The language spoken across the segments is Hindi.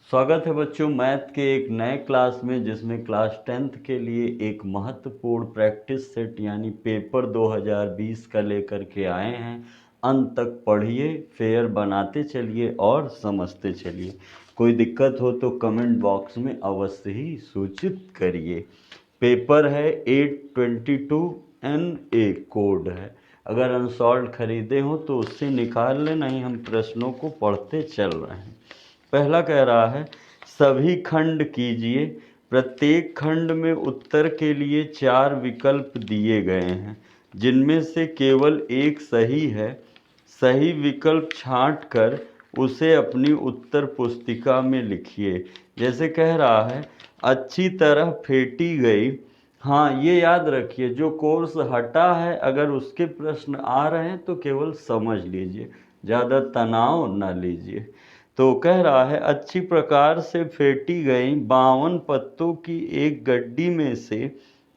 स्वागत है बच्चों मैथ के एक नए क्लास में, जिसमें क्लास 10th के लिए एक महत्वपूर्ण प्रैक्टिस सेट यानी पेपर 2020 का लेकर के आए हैं। अंत तक पढ़िए, फेयर बनाते चलिए और समझते चलिए। कोई दिक्कत हो तो कमेंट बॉक्स में अवश्य ही सूचित करिए। पेपर है 822 NA कोड है। अगर अनसॉल्व खरीदे हो तो उससे निकाल लें, नहीं हम प्रश्नों को पढ़ते चल रहे हैं। पहला कह रहा है सभी खंड कीजिए। प्रत्येक खंड में उत्तर के लिए 4 विकल्प दिए गए हैं, जिनमें से केवल एक सही है। सही विकल्प छांटकर उसे अपनी उत्तर पुस्तिका में लिखिए। जैसे कह रहा है अच्छी तरह फेंटी गई। हाँ, ये याद रखिए, जो कोर्स हटा है अगर उसके प्रश्न आ रहे हैं तो केवल समझ लीजिए, ज़्यादा तनाव न लीजिए। तो कह रहा है अच्छी प्रकार से फेंटी गई 52 पत्तों की एक गड्डी में से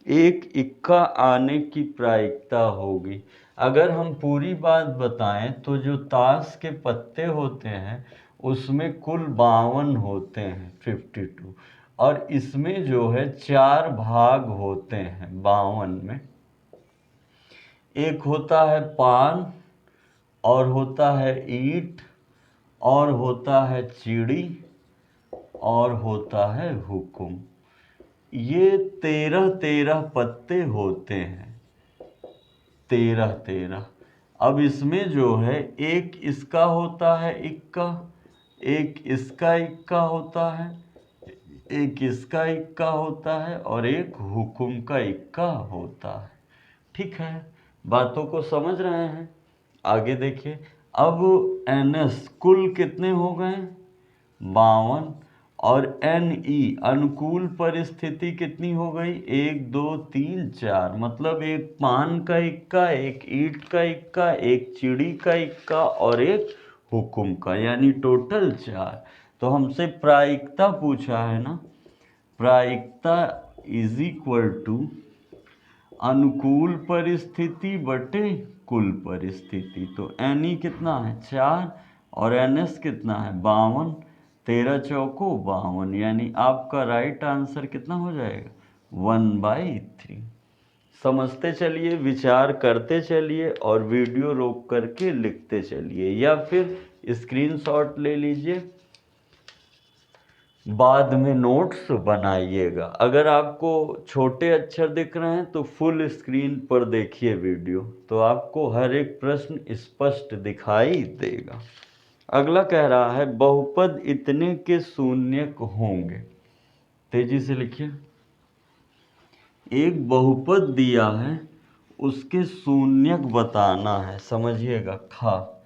एक इक्का आने की प्रायिकता होगी। अगर हम पूरी बात बताएं तो जो ताश के पत्ते होते हैं उसमें कुल 52 होते हैं, 52, और इसमें जो है 4 भाग होते हैं 52 में। एक होता है पान, और होता है ईंट, और होता है चिड़ी, और होता है हुक्म। ये 13 पत्ते होते हैं, 13। अब इसमें जो है एक इसका होता है इक्का, एक इसका इक्का होता है, एक इसका इक्का होता है, और एक हुक्म का इक्का होता है। ठीक है, बातों को समझ रहे हैं। आगे देखिए, अब NS कुल कितने हो गए? 52। और NE अनुकूल परिस्थिति कितनी हो गई? 1 2 3 4, मतलब एक पान का इक्का, एक ईंट का इक्का, एक चिड़ी का इक्का और एक हुक्म का, यानी टोटल 4। तो हमसे प्रायिकता पूछा है ना, प्रायिकता इज इक्वल टू अनुकूल परिस्थिति बटे कुल परिस्थिति। तो NE कितना है? 4, और NS कितना है? 52। 13 चौको 52, यानी आपका राइट आंसर कितना हो जाएगा? 1/3। समझते चलिए, विचार करते चलिए, और वीडियो रोक करके लिखते चलिए, या फिर स्क्रीनशॉट ले लीजिए, बाद में नोट्स बनाइएगा। अगर आपको छोटे अक्षर दिख रहे हैं तो फुल स्क्रीन पर देखिए वीडियो, तो आपको हर एक प्रश्न स्पष्ट दिखाई देगा। अगला कह रहा है बहुपद इतने के शून्यक होंगे। तेजी से लिखिए। एक बहुपद दिया है, उसके शून्यक बताना है। समझिएगा, खा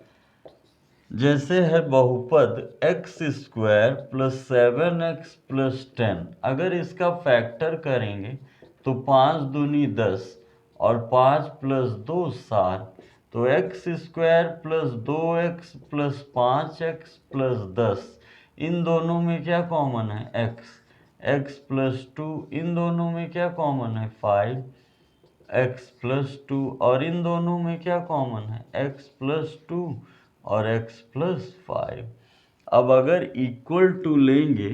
जैसे है बहुपद x² + 7x + 10। अगर इसका फैक्टर करेंगे तो 5 दूनी 10 और 5 + 2 7। तो x² + 2x + 5x + 10, इन दोनों में क्या कॉमन है? x + 2, इन दोनों में क्या कॉमन है? 5x + 2, और इन दोनों में क्या कॉमन है? x + 2 और x + 5। अब अगर इक्वल टू लेंगे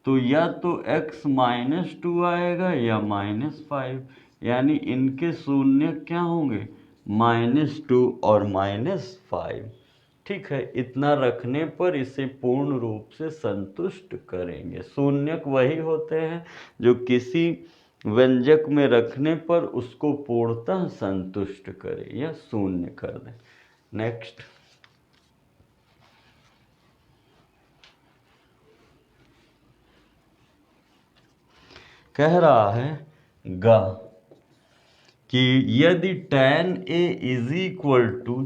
तो या तो x - 2 आएगा या -5, यानी इनके शून्य क्या होंगे? -2 और -5। ठीक है, इतना रखने पर इसे पूर्ण रूप से संतुष्ट करेंगे। शून्यक वही होते हैं जो किसी व्यंजक में रखने पर उसको पूर्णतः संतुष्ट करे या शून्य कर दे। नेक्स्ट, कह रहा है ग कि यदि tan A =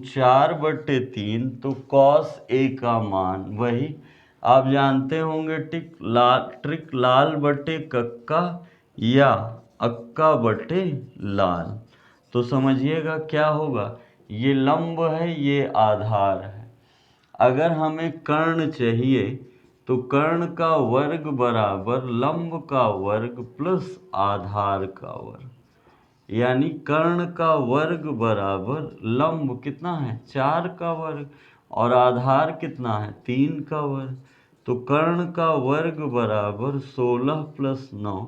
4/3 तो cos A का मान वही आप जानते होंगे, ट्रिक लाल बटे कक्का या अक्का बटे लाल। तो समझिएगा क्या होगा, ये लंब है, ये आधार है। अगर हमें कर्ण चाहिए तो कर्ण का वर्ग बराबर लंब का वर्ग प्लस आधार का वर्ग, यानी कर्ण का वर्ग बराबर लंब कितना है? 4 का वर्ग, और आधार कितना है? 3 का वर्ग। तो कर्ण का वर्ग बराबर 16 प्लस 9,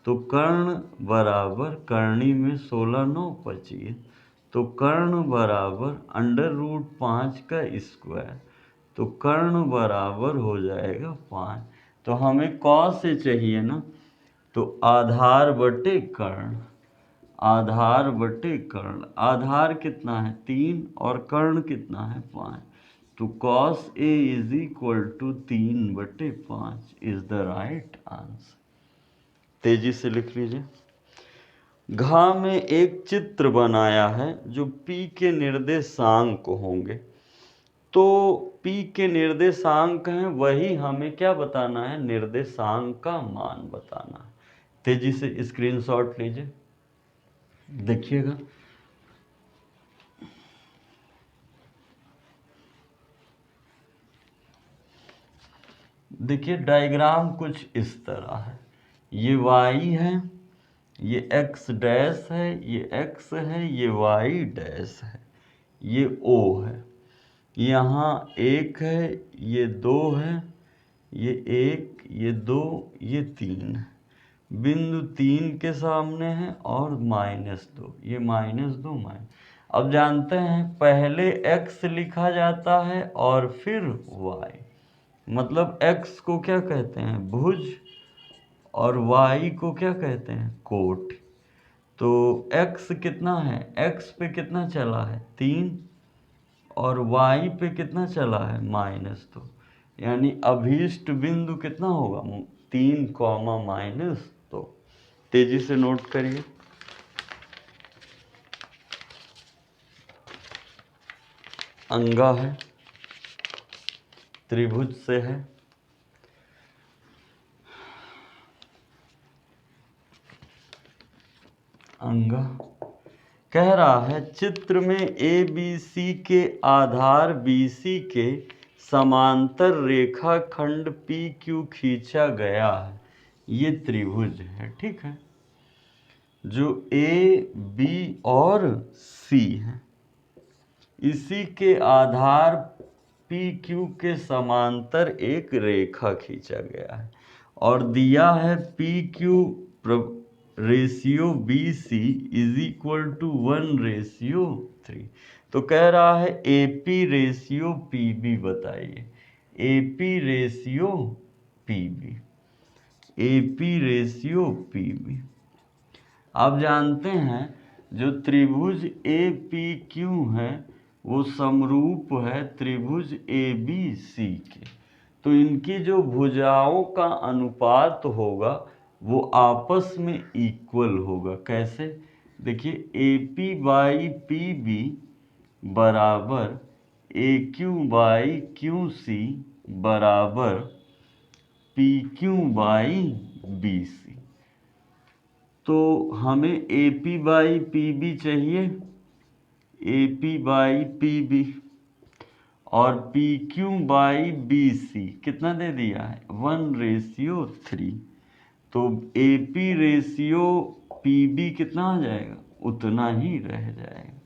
तो कर्ण बराबर कर्णी में 16 9 बचिए, तो कर्ण बराबर √5 का स्क्वायर, तो कर्ण बराबर हो जाएगा 5। तो हमें कॉस से चाहिए ना, तो आधार बटे कर्ण, आधार बटे कर्ण, आधार कितना है 3 और कर्ण कितना है 5, तो cos A is equal to 3/5 is the right answer. तेजी से लिख लीजिए। घ में एक चित्र बनाया है जो P के निर्देशांक होंगे, तो P के निर्देशांक हैं, वही हमें क्या बताना है, निर्देशांक का मान बताना है। तेजी से स्क्रीनशॉट लीजिए, देखिएगा। देखिए डायग्राम कुछ इस तरह है, ये y है, ये x डैश है, ये x है, ये y डैश है, ये O है, यहाँ 1 है, ये 2 है, ये 1, ये 2, ये 3 है, बिंदु 3 के सामने है और -2, ये -2 माइनस। अब जानते हैं पहले x लिखा जाता है और फिर y, मतलब x को क्या कहते हैं, भुज, और y को क्या कहते हैं, कोट। तो x कितना है, x पे कितना चला है 3, और y पे कितना चला है -2, यानी अभीष्ट बिंदु कितना होगा 3, -2। तेजी से नोट करिए। अंगा है, त्रिभुज से है, अंगा कह रहा है चित्र में ABC के आधार BC के समांतर रेखाखंड PQ खींचा गया है, ये त्रिभुज है, ठीक है, जो A, B और C है, इसी के आधार PQ के समांतर एक रेखा खींचा गया है, और दिया है PQ ratio BC is equal to 1:3। तो कह रहा है AP रेशियो PB बताइए, AP ratio PB, AP ratio PB। आप जानते हैं जो त्रिभुज APQ है वो समरूप है त्रिभुज ABC के, तो इनकी जो भुजाओं का अनुपात होगा वो आपस में इक्वल होगा। कैसे, देखिए AP/PB बराबर AQ/QC बराबर PQ/BC। तो हमें AP/PB चाहिए, AP/PB, और PQ/BC कितना दे दिया है 1:3। तो AP रेशियो PB कितना आ जाएगा, उतना ही रह जाएगा।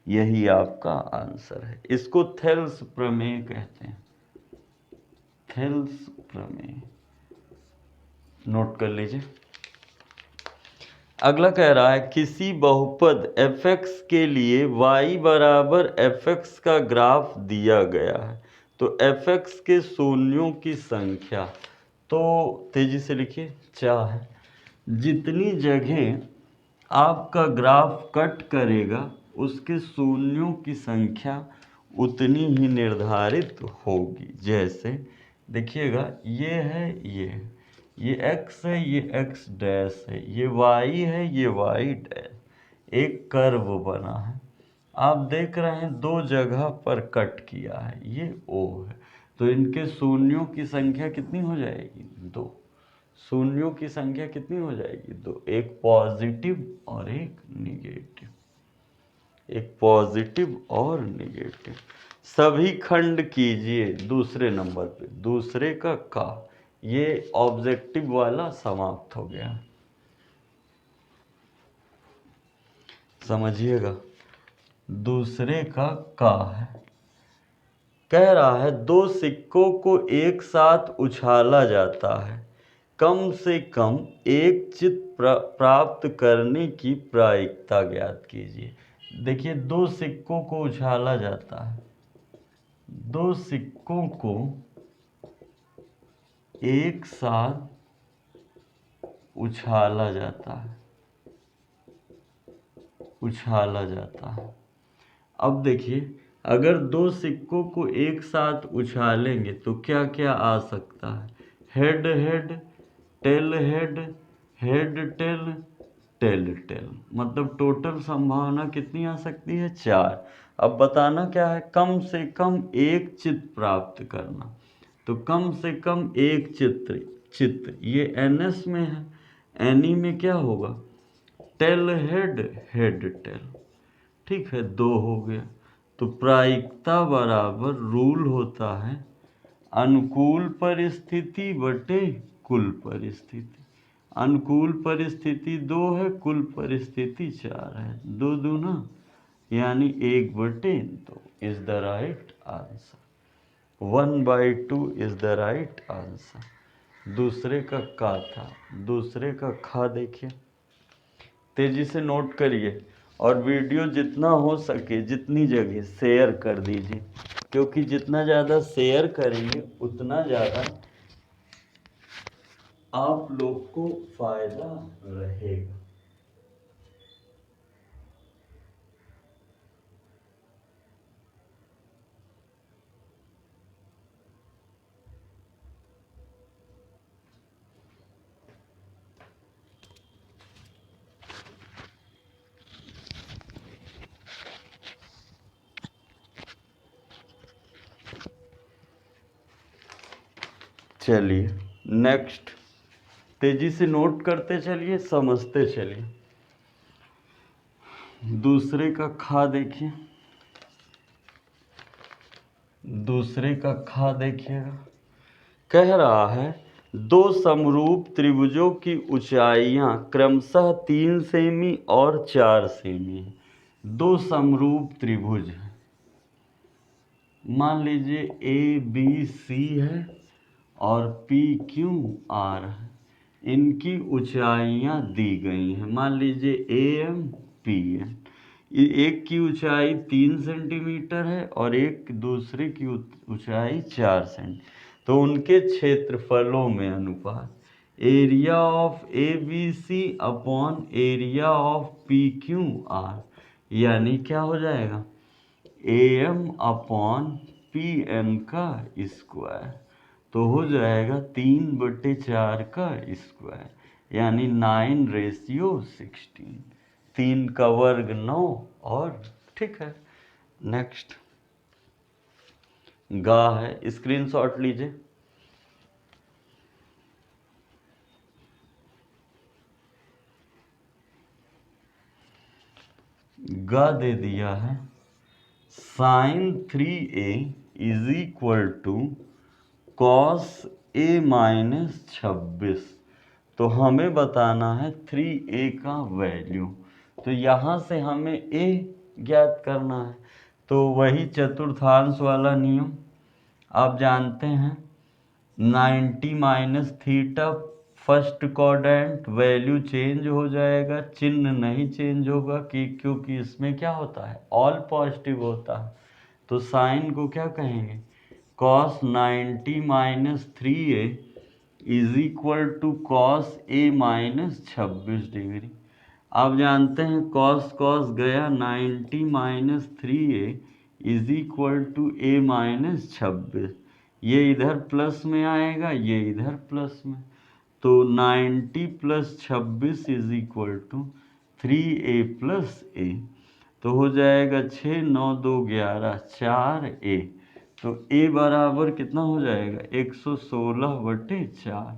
यही आपका आंसर है। इसको थेल्स प्रमेय कहते हैं, थेल्स प्रमेय, नोट कर लीजिए। अगला कह रहा है किसी बहुपद fx के लिए y बराबर fx का ग्राफ दिया गया है, तो fx के शून्यों की संख्या, तो तेजी से लिखिए 4 है। जितनी जगह आपका ग्राफ कट करेगा उसके शून्यों की संख्या उतनी ही निर्धारित होगी। जैसे देखिएगा ये है, ये x है, ये x डैश है, ये y है, ये y डैश, एक कर्व बना है, आप देख रहे हैं 2 जगह पर कट किया है, ये O है, तो इनके शून्यों की संख्या कितनी हो जाएगी 2, शून्यों की संख्या कितनी हो जाएगी 2, एक पॉजिटिव और एक निगेटिव, एक पॉजिटिव और निगेटिव। सभी खंड कीजिए दूसरे नंबर पे, दूसरे का ये ऑब्जेक्टिव वाला समाप्त हो गया, समझिएगा। दूसरे का है, कह रहा है 2 सिक्कों को एक साथ उछाला जाता है, कम से कम एक चित्र प्राप्त करने की प्रायिकता ज्ञात कीजिए। देखिए 2 सिक्कों को उछाला जाता है, 2 सिक्कों को एक साथ उछाला जाता है, उछाला जाता है। अब देखिए अगर 2 सिक्कों को एक साथ उछालेंगे तो क्या क्या आ सकता है? Head head, tail head, head tail, tail tail, मतलब टोटल संभावना कितनी आ सकती है? 4। अब बताना क्या है? कम से कम एक चित्र प्राप्त करना। तो कम से कम एक चित्र ये NS में है, NE में क्या होगा? टेल हेड, हेड टेल, ठीक है, 2 हो गया। तो प्रायिकता बराबर रूल होता है अनुकूल परिस्थिति बटे कुल परिस्थिति। अनुकूल परिस्थिति 2 है, कुल परिस्थिति 4 है, 2 दूना यानी 1/2 is the right answer. 1/2 is the right answer. दूसरे का का था, दूसरे का खा देखिए, तेजी से नोट करिए और वीडियो जितना हो सके जितनी जगह शेयर कर दीजिए, क्योंकि जितना ज़्यादा शेयर करेंगे उतना ज़्यादा आप लोग को फायदा रहेगा। चलिए नेक्स्ट, तेजी से नोट करते चलिए, समझते चलिए। दूसरे का खा देखिए, दूसरे का खा देखिएगा। कह रहा है 2 समरूप त्रिभुजों की ऊंचाइयां क्रमशः 3 सेमी और 4 सेमी है। 2 समरूप त्रिभुज है, मान लीजिए ABC है और PQR है, इनकी ऊंचाइयां दी गई हैं। मान लीजिए AM PN, एक की ऊंचाई 3 सेंटीमीटर है और एक दूसरे की ऊंचाई 4 सेंटीमीटर। तो उनके क्षेत्रफलों में अनुपात area of ABC upon area of PQR, यानी क्या हो जाएगा? AM अपॉन PN का स्क्वायर, तो हो जाएगा 3/4 का स्क्वायर, यानी 9:16। 3 का वर्ग 9 और ठीक है। नेक्स्ट गा है, स्क्रीनशॉट लीजिए। गा दे दिया है sin 3a is equal to cos a minus 26। तो हमें बताना है 3a का वैल्यू, तो यहाँ से हमें a ज्ञात करना है। तो वही चतुर्थांश वाला नियम आप जानते हैं, 90 minus theta first quadrant, value change हो जाएगा, चिन्ह नहीं चेंज होगा क्योंकि इसमें क्या होता है? ऑल पॉजिटिव होता है। तो साइन को क्या कहेंगे? cos 90 minus 3a is equal to cos a minus 26 degree. आप जानते हैं cos cos गया, 90 minus 3a is equal to a minus 26, ये इधर प्लस में आएगा, ये इधर प्लस में, तो 90 plus 26 is equal to 3a plus a, तो हो जाएगा 6 9 2 11 4a। तो a बराबर कितना हो जाएगा? 116/4।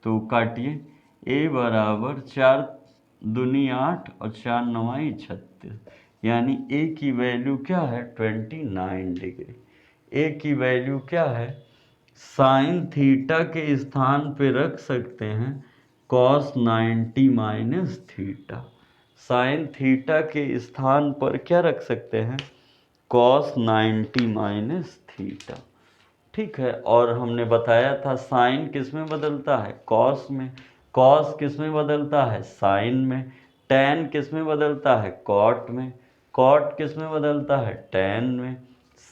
तो काटिए, a बराबर 4 दूनी 8 और 4 9 36, यानी a की वैल्यू क्या है? 29 डिग्री। a की वैल्यू क्या है? साइन थीटा के स्थान पे रख सकते हैं cos 90 minus theta. Sine theta के स्थान पर क्या रख सकते हैं? cos 90 minus theta. ठीक है, और हमने बताया था साइन किस में बदलता है, कॉस में, कॉस किस में बदलता है, साइन में, टैन किस में बदलता है, कॉट में, कॉट किस में बदलता है, टैन में,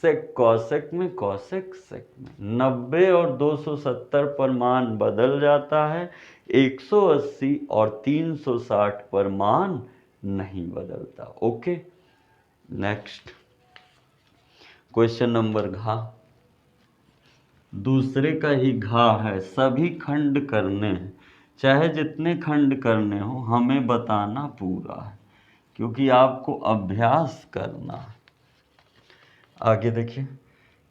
सेक कॉसेक में, कॉसेक सेक में। 90 और 270 पर मान बदल जाता है, 180 और 360 पर मान नहीं बदलता। ओके, नेक्स्ट क्वेश्चन नंबर घ, दूसरे का ही घा है, सभी खंड करने हैं, चाहे जितने खंड करने हो हमें बताना पूरा है, क्योंकि आपको अभ्यास करना है। आगे देखिए,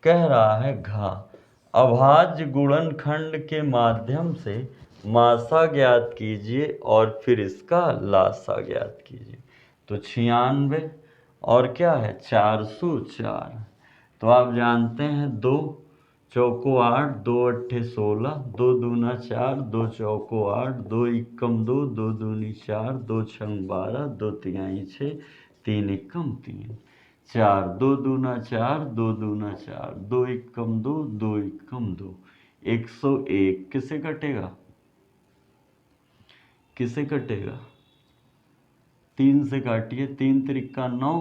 कह रहा है घा, अभाज्य गुणनखंड के माध्यम से मासा ज्ञात कीजिए और फिर इसका लासा ज्ञात कीजिए। तो 96 और क्या है 404। तो आप जानते हैं 2 चौको 8, 2 अट्ठे 16, 2 दूना 4, 2 चौको 8, 2 इक्कम 2, 2 दूनी 4, 2 छंग 12, 2 तिहाई 6, 3 इक्कम 3, 4, 2 दूना 4, 2 दूना 4, 2 इक्कम 2, 2 इक्कम 2, 101 किसे कटेगा, किसे कटेगा, 3 से काटिए, 3 त्रिक्का 9,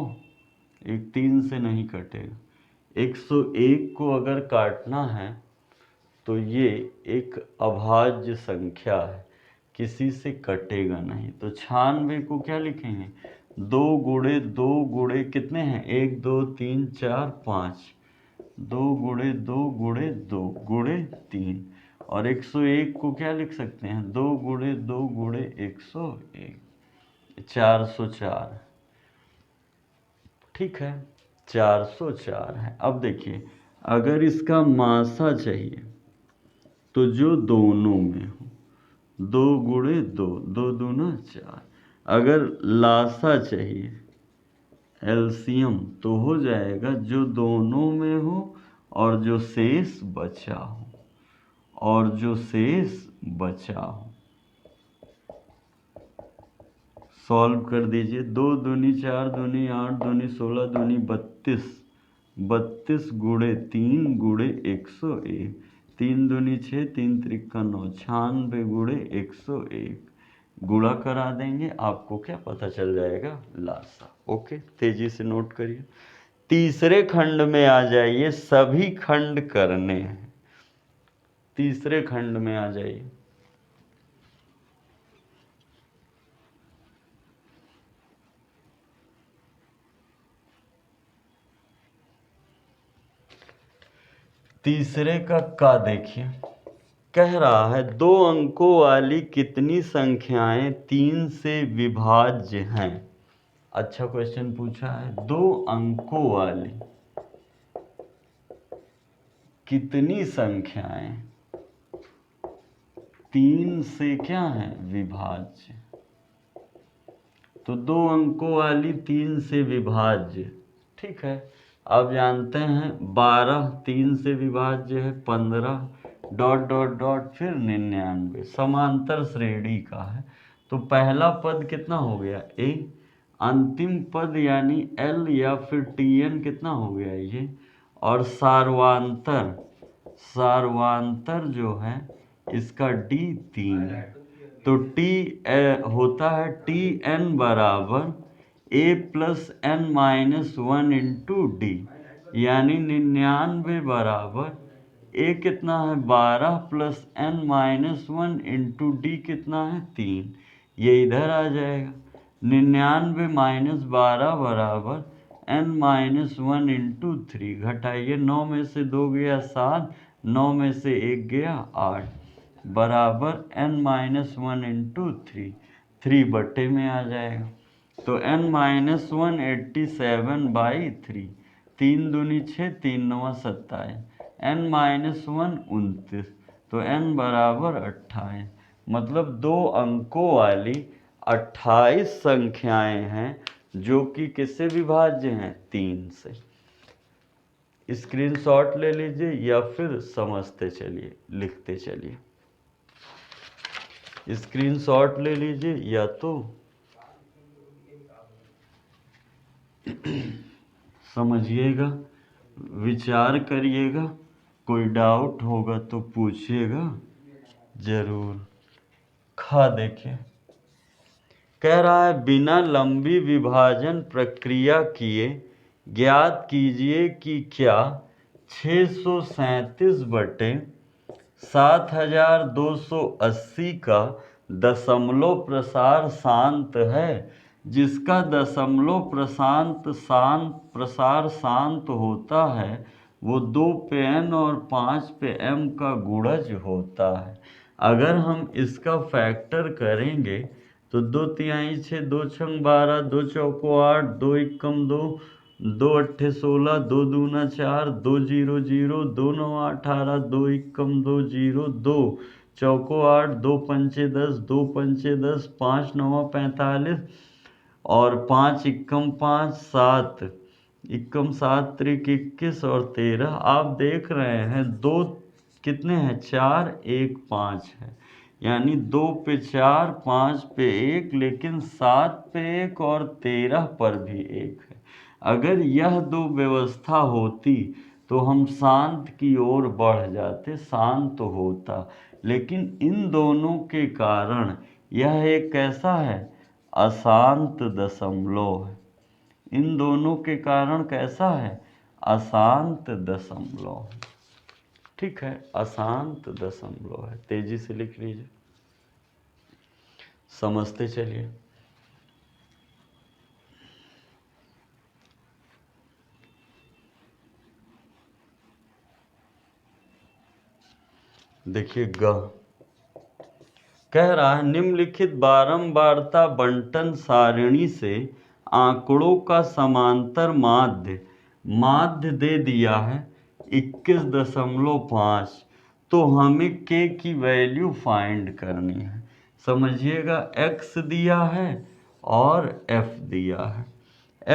एक 3 से नहीं कटेगा। 101 को अगर काटना है तो ये एक अभाज्य संख्या है, किसी से कटेगा नहीं। तो 96 को क्या लिखेंगे, 2 गुणे 2 गुणे कितने हैं, 1 2 3 4 5, 2 गुणे 2 गुणे 2 गुणे 3, और 101 को क्या लिख सकते हैं, 2 गुणे 2 गुणे 101, 404। ठीक है, 404 है। अब देखिए, अगर इसका मासा चाहिए तो जो दोनों में हो, 2 गुणे 2, 2 दूना 4। अगर लासा चाहिए एलसीएम तो हो जाएगा जो दोनों में हो और जो शेष बचा हो, और जो शेष बचा हो। सॉल्व कर दीजिए, 2 दूनी 4, दूनी 8, दूनी 16, दूनी 32, 32 गुणे 3 गुणे 101, 3 दूनी 6, 3 त्रिक्का 9, 96 गुणे 101 गुणा करा देंगे, आपको क्या पता चल जाएगा, लासा। ओके, तेजी से नोट करिए। तीसरे खंड में आ जाइए, सभी खंड करने हैं। तीसरे खंड में आ जाइए, तीसरे का देखिए, कह रहा है 2 अंकों वाली कितनी संख्याएं 3 से विभाज्य हैं। अच्छा क्वेश्चन पूछा है, 2 अंकों वाली कितनी संख्याएं 3 से क्या है, विभाज्य। तो 2 अंकों वाली 3 से विभाज्य, ठीक है। आप जानते हैं 12 3 से विभाज्य है, 15 डॉट डॉट डॉट फिर 99 समांतर श्रेणी का है। तो पहला पद कितना हो गया, ए, अंतिम पद यानी एल या फिर टीएन कितना हो गया ये, और सार्वांतर, सार्वांतर जो है इसका डी 3। तो टी होता है टी एन बराबर A plus N minus 1 into D, यानी 99 बराबर ए कितना है 12 plus N minus 1 into D कितना है 3, ये इधर आ जाएगा। 99 माइनस 12 बराबर एन माइनस 1 इंटू 3, घटाइए, 9 में से 2 गया 7, 9 में से 1 गया 8, बराबर n माइनस 1 इंटू 3, 3 बटे में आ जाएगा। तो n माइनस 1 87 बाई 3, 3 दूनी 6, 3 नवा 27, n माइनस 1 29, तो n बराबर 28। मतलब 2 अंकों वाली 28 संख्याएं हैं जो कि किससे विभाज्य हैं, 3 से। स्क्रीनशॉट ले लीजिए या फिर समझते चलिए, लिखते चलिए। स्क्रीनशॉट ले लीजिए या तो समझिएगा विचार करिएगा, कोई डाउट होगा तो पूछिएगा जरूर। खा देखिए, कह रहा है बिना लंबी विभाजन प्रक्रिया किए ज्ञात कीजिए कि क्या 637/7280 का दशमलव प्रसार शांत है, जिसका दशमलव प्रसार शांत होता है वो 2 पे n और 5 पे m का गुणज होता है। अगर हम इसका फैक्टर करेंगे तो 2 तिहाई 6, 2 छंग 12, 2 चौको 8, 2 इक्कम 2, 2 अट्ठे 16, 2 दूना 4, 2 0 0, 2 नवा 18, 2 इक्कम 2 0, 2 चौको 8, 2 पंचे 10, 2 पंचे 10, 5 नवा 45 और 5 इक्कम 5, 7 इक्कम 7 त्रिक 21 और 13। आप देख रहे हैं दो कितने हैं, 4 1 5 है, यानी 2 पे 4, 5 पे 1, लेकिन 7 पे 1 और 13 पर भी 1 है। अगर यह दो व्यवस्था होती तो हम शांत की ओर बढ़ जाते, शांत होता, लेकिन इन दोनों के कारण यह एक कैसा है, अशांत दशमलव है। इन दोनों के कारण कैसा है, अशांत दशमलव है। ठीक है, अशांत दशमलव है। तेजी से लिख लीजिए, समझते चलिए। देखिए कह रहा है निम्नलिखित बारंबारता बंटन सारणी से आंकड़ों का समांतर माध्य दे दिया है 21.5। तो हमें k की वैल्यू फाइंड करनी है। समझिएगा, x दिया है और f दिया है।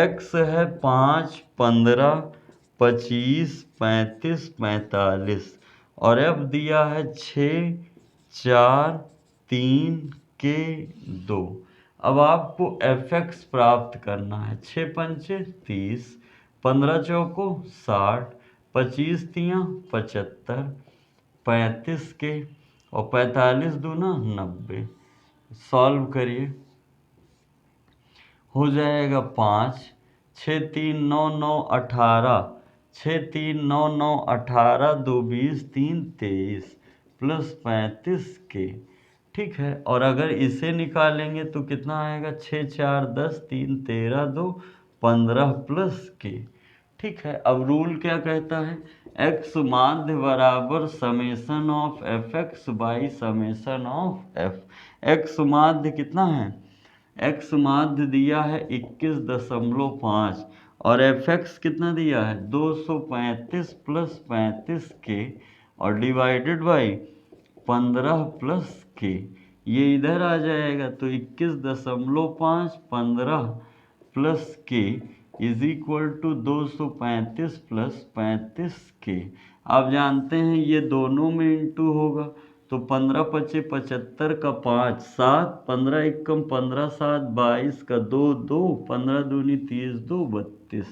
x है 5, 15, 25, 35, 45 और f दिया है 6, 4, 3 के 2। अब आपको fx प्राप्त करना है। 6 पंचे 30, 15 चौको 60, 25 तियां 75, 35 के और 45 दूना 90। सॉल्व करिए, हो जाएगा 5, 6 3 9 9 18, 6 3 9 9 18, 2 20, 3 23 प्लस 35 के। ठीक है, और अगर इसे निकालेंगे तो कितना आएगा, 6 4 10, 3 13, 2 15 प्लस के। ठीक है, अब रूल क्या कहता है, x माध्य बराबर summation of F x by summation of F. x माध्य कितना है, x माध्य दिया है 21.5 और fx कितना दिया है 235 प्लस 35 के और डिवाइडेड बाई 15 प्लस के। ये इधर आ जाएगा तो 21.5 15 प्लस के इज इक्वल टू 235 प्लस 35 के। आप जानते हैं ये दोनों में इंटू होगा तो 15 पचे 75 का 5 7, 15 इक्कम 15 7 22 का 2 2, 15 दूनी 30 2 32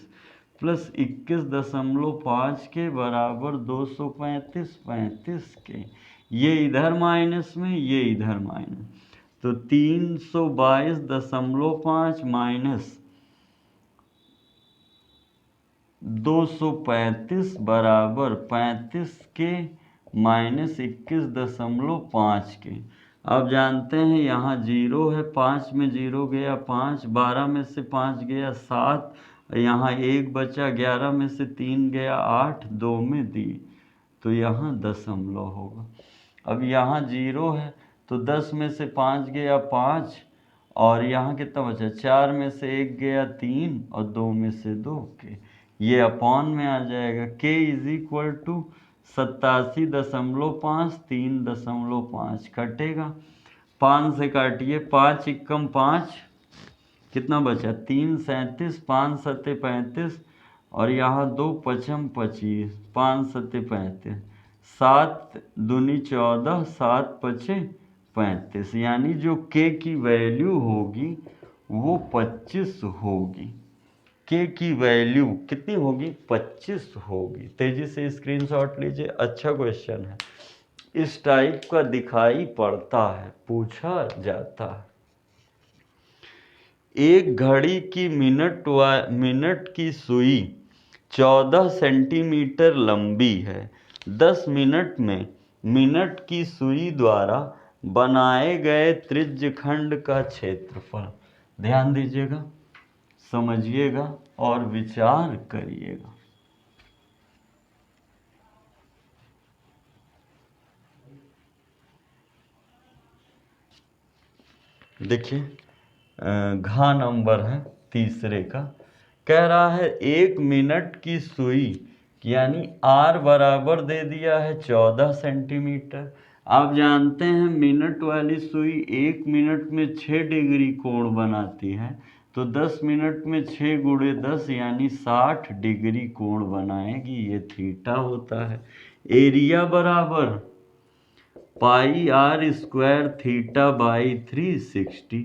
प्लस 21.5 के बराबर 235 35 के। ये इधर माइनस में, ये इधर माइनस, तो 322.5 माइनस 235 बराबर 35 के माइनस 21.5 के। आप जानते हैं यहाँ 0 है, 5 में 0 गया 5, 12 में से 5 गया 7, यहाँ 1 बचा, 11 में से 3 गया 8, 2 में दी, तो यहाँ दशमलव होगा। अब यहाँ 0 है तो 10 में से 5 गया 5 और यहाँ कितना बचा, 4 में से 1 गया 3 और 2 में से 2 के। ये अपॉन में आ जाएगा, k इज इक्वल टू 87.5 3.5 कटेगा, 5 से काटिए, 5 इक्कम 5 कितना बचा 3 37, 5 सत्ते 35 और यहाँ 2 पचम 25, 5 सत्ते 35, 7 दूनी 14, 7 पचे 35, यानी जो k की वैल्यू होगी वो 25 होगी। के की वैल्यू कितनी होगी, 25 होगी। तेजी से स्क्रीनशॉट लीजिए, अच्छा क्वेश्चन है, इस टाइप का दिखाई पड़ता है, पूछा जाता है। एक घड़ी की मिनट की सुई 14 सेंटीमीटर लंबी है। 10 मिनट में मिनट की सुई द्वारा बनाए गए त्रिज्यखंड का क्षेत्रफल। ध्यान दीजिएगा, समझिएगा और विचार करिएगा। देखिए, घ नंबर है तीसरे का, कह रहा है 1 मिनट की सुई यानी R बराबर दे दिया है 14 सेंटीमीटर। आप जानते हैं मिनट वाली सुई 1 मिनट में 6 डिग्री कोण बनाती है, तो 10 मिनट में 6 गुणे 10 यानी 60 डिग्री कोण बनाएगी, ये थीटा होता है। एरिया बराबर pi r square theta by 360।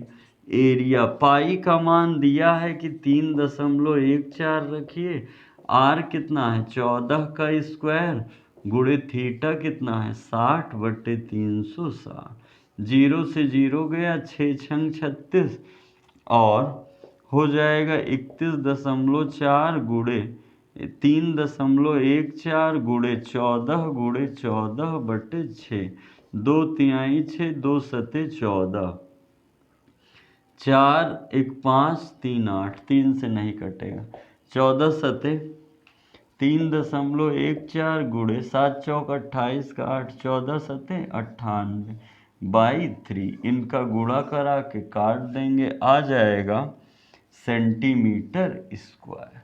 Area pi का मान दिया है कि 3.14 रखिए, आर कितना है 14 का स्क्वायर गुणे थीटा कितना है 60/360। 0 से 0 गया, 6 छंग 36 और हो जाएगा 31.4 गुणे 3.14 गुणे 14 गुणे 14/6। 2 तिहाई 6, 2 सते 14, 4 1 5 3 8, 3 से नहीं कटेगा, 14 सते 3.14 गुणे 7 चौक 28 का 8, 14 सते 98/3। इनका गुणा करा के काट देंगे, आ जाएगा सेंटीमीटर स्क्वायर।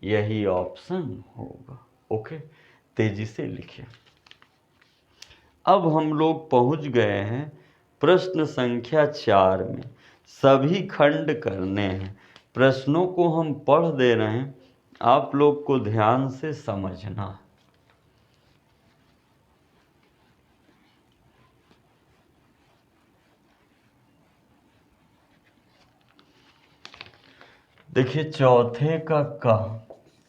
यही ऑप्शन होगा। ओके, तेजी से लिखिए। अब हम लोग पहुंच गए हैं प्रश्न संख्या 4 में। सभी खंड करने हैं, प्रश्नों को हम पढ़ दे रहे हैं, आप लोग को ध्यान से समझना है। देखिए, चौथे का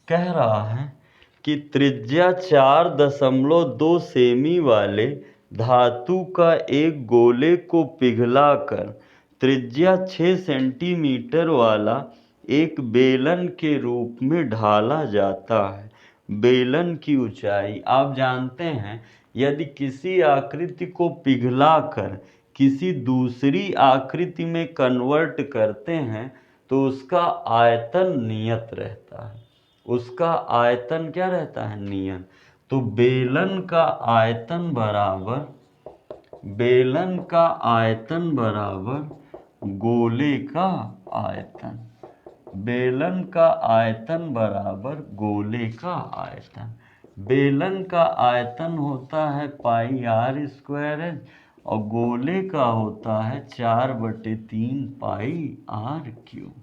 कह रहा है कि त्रिज्या 4.2 सेमी वाले धातु का एक गोले को पिघलाकर त्रिज्या 6 सेंटीमीटर वाला एक बेलन के रूप में ढाला जाता है। बेलन की ऊंचाई, आप जानते हैं यदि किसी आकृति को पिघलाकर किसी दूसरी आकृति में कन्वर्ट करते हैं तो उसका आयतन नियत रहता है। उसका आयतन क्या रहता है, नियत। तो बेलन का आयतन बराबर गोले का आयतन। बेलन का आयतन बराबर गोले का आयतन। बेलन का आयतन होता है पाई आर स्क्वायर है और गोले का होता है 4/3 पाई आर क्यूब।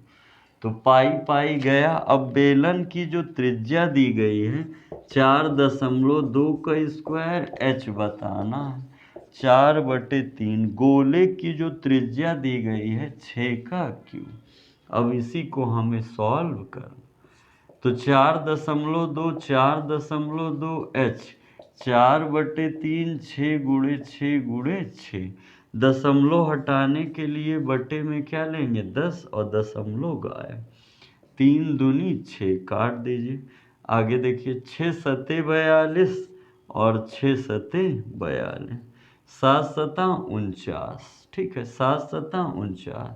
तो पाई पाई गया। अब बेलन की जो त्रिज्या दी गई है 4.2 का स्क्वायर, h बताना है 4/3। गोले की जो त्रिज्या दी गई है 6 का क्यूब। अब इसी को हमें सॉल्व करना। तो 4.2 4.2 h 4/3 6 गुणे 6 गुणे 6। दशमलव हटाने के लिए बटे में क्या लेंगे 10 और दशमलव गायब। 3 दूनी 6, काट दीजिए। आगे देखिए 6 सते 42 और 6 सते 42, 7 सता 49। ठीक है, 7 सता 49,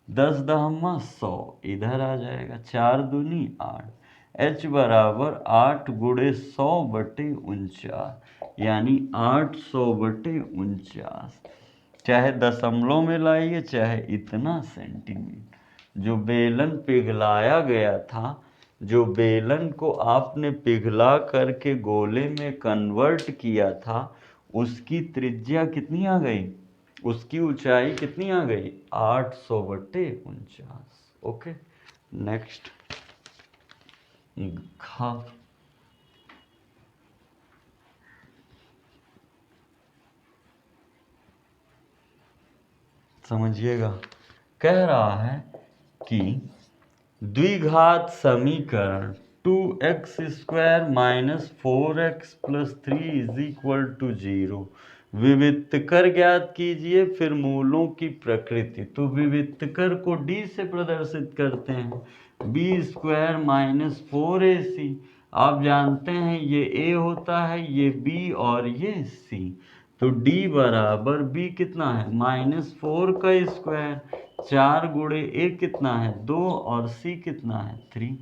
10 दहमा 100 इधर आ जाएगा। 4 दूनी 8, h बराबर 8 गुणे 100/49 यानी 800/49। चाहे दशमलव में लाइए चाहे इतना सेंटीमीटर। जो बेलन पिघलाया गया था, जो बेलन को आपने पिघला करके गोले में कन्वर्ट किया था, उसकी त्रिज्या कितनी आ गई, उसकी ऊंचाई कितनी आ गई 800/49। ओके, नेक्स्ट खा। समझिएगा, कह रहा है कि द्विघात समीकरण 2x² minus 4x plus 3 is equal to 0। विविक्तकर ज्ञात कीजिए फिर मूलों की प्रकृति। तो विविक्तकर को d से प्रदर्शित करते हैं, b² माइनस 4ac। आप जानते हैं ये a होता है, ये b और ये c। तो d बराबर b कितना है -4 का स्क्वायर, 4 गुणे a कितना है 2 और c कितना है 3।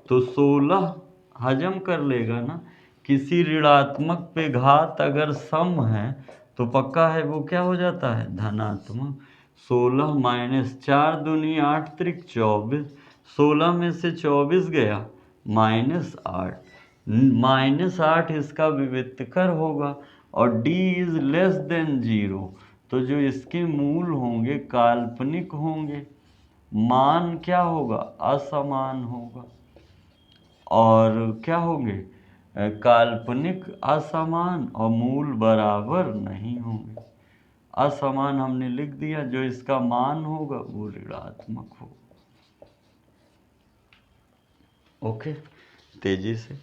तो 16 हजम कर लेगा ना। किसी ऋणात्मक पे घात अगर सम है तो पक्का है वो क्या हो जाता है धनात्मक। 16 माइनस 4 दूनी 8 त्रिक 24, 16 में से 24 गया -8, -8 इसका विविक्तकर होगा और d इज लेस देन 0। तो जो इसके मूल होंगे काल्पनिक होंगे, मान क्या होगा असमान होगा। और क्या होंगे काल्पनिक असमान और मूल बराबर नहीं होंगे। असमान हमने लिख दिया, जो इसका मान होगा वो ऋणात्मक होगा। ओके, तेजी से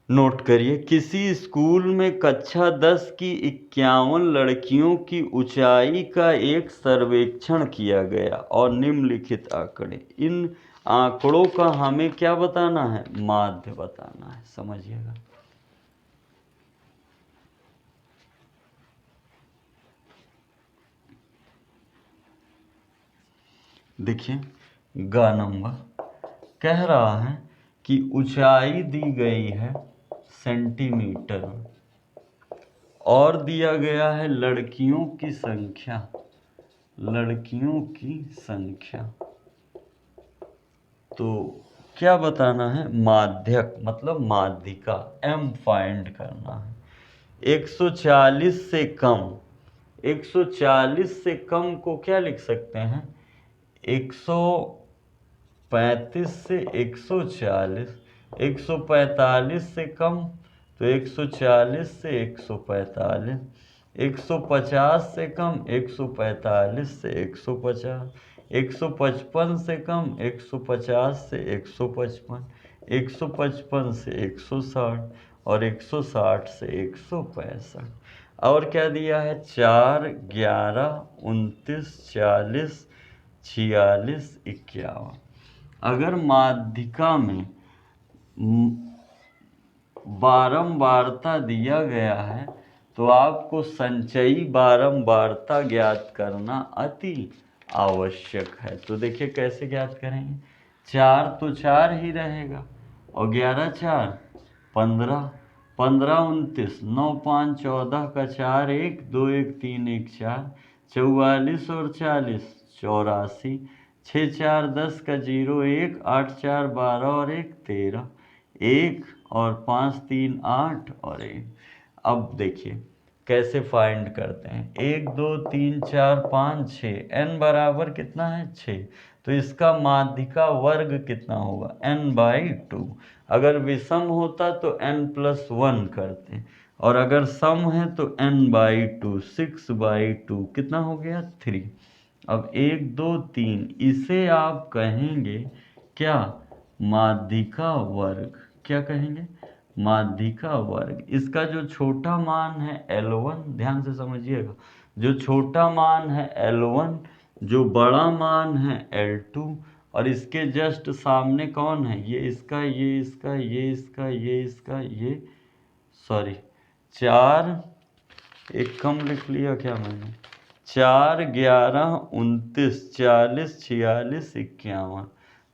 नोट करिए। किसी स्कूल में कक्षा 10 की 51 लड़कियों की ऊंचाई का एक सर्वेक्षण किया गया और निम्नलिखित आंकड़े। इन आंकड़ों का हमें क्या बताना है माध्य बताना है, समझिएगा। देखिए ग नंबर कह रहा है कि ऊंचाई दी गई है सेंटीमीटर में और दिया गया है लड़कियों की संख्या, लड़कियों की संख्या। तो क्या बताना है माध्यक मतलब माध्यिका m फाइंड करना है। 140 से कम, 140 से कम को क्या लिख सकते हैं 135 से 140, 145 से कम तो 140 से 145, 150 से कम 145 से 150, 155 से कम 150 से 155, 155 से 160 और 160 से 165। और क्या दिया है 4, 11, 29, 40, 46, 51। अगर माध्यिका में बारंबारता दिया गया है तो आपको संचयी बारंबारता ज्ञात करना अति आवश्यक है। तो देखिए कैसे ज्ञात करेंगे, 4 तो 4 ही रहेगा और 11 4 15, 15 29, 9 5 14 का 4 1 2 1 3 1 4, 44 और 40 84, 6 4 10 का 0 1, 8 4 12 और 1 13, 1 और 5 3 8 और 1। अब देखिए कैसे फाइंड करते हैं, 1 2 3 4 5 6, n बराबर कितना है 6। तो इसका माध्यिका वर्ग कितना होगा n/2। अगर विषम होता तो n+1 करते और अगर सम है तो n/2, 6/2 कितना हो गया 3। अब 1 2 3 इसे आप कहेंगे क्या माध्यिका वर्ग, क्या कहेंगे माध्यिका वर्ग। इसका जो छोटा मान है L1, ध्यान से समझिएगा, जो छोटा मान है L1, जो बड़ा मान है L2 और इसके जस्ट सामने कौन है ये इसका, ये इसका, ये इसका, ये इसका, ये सॉरी 4 एक कम लिख लिया क्या मैंने, 4 11 29 40 46 51।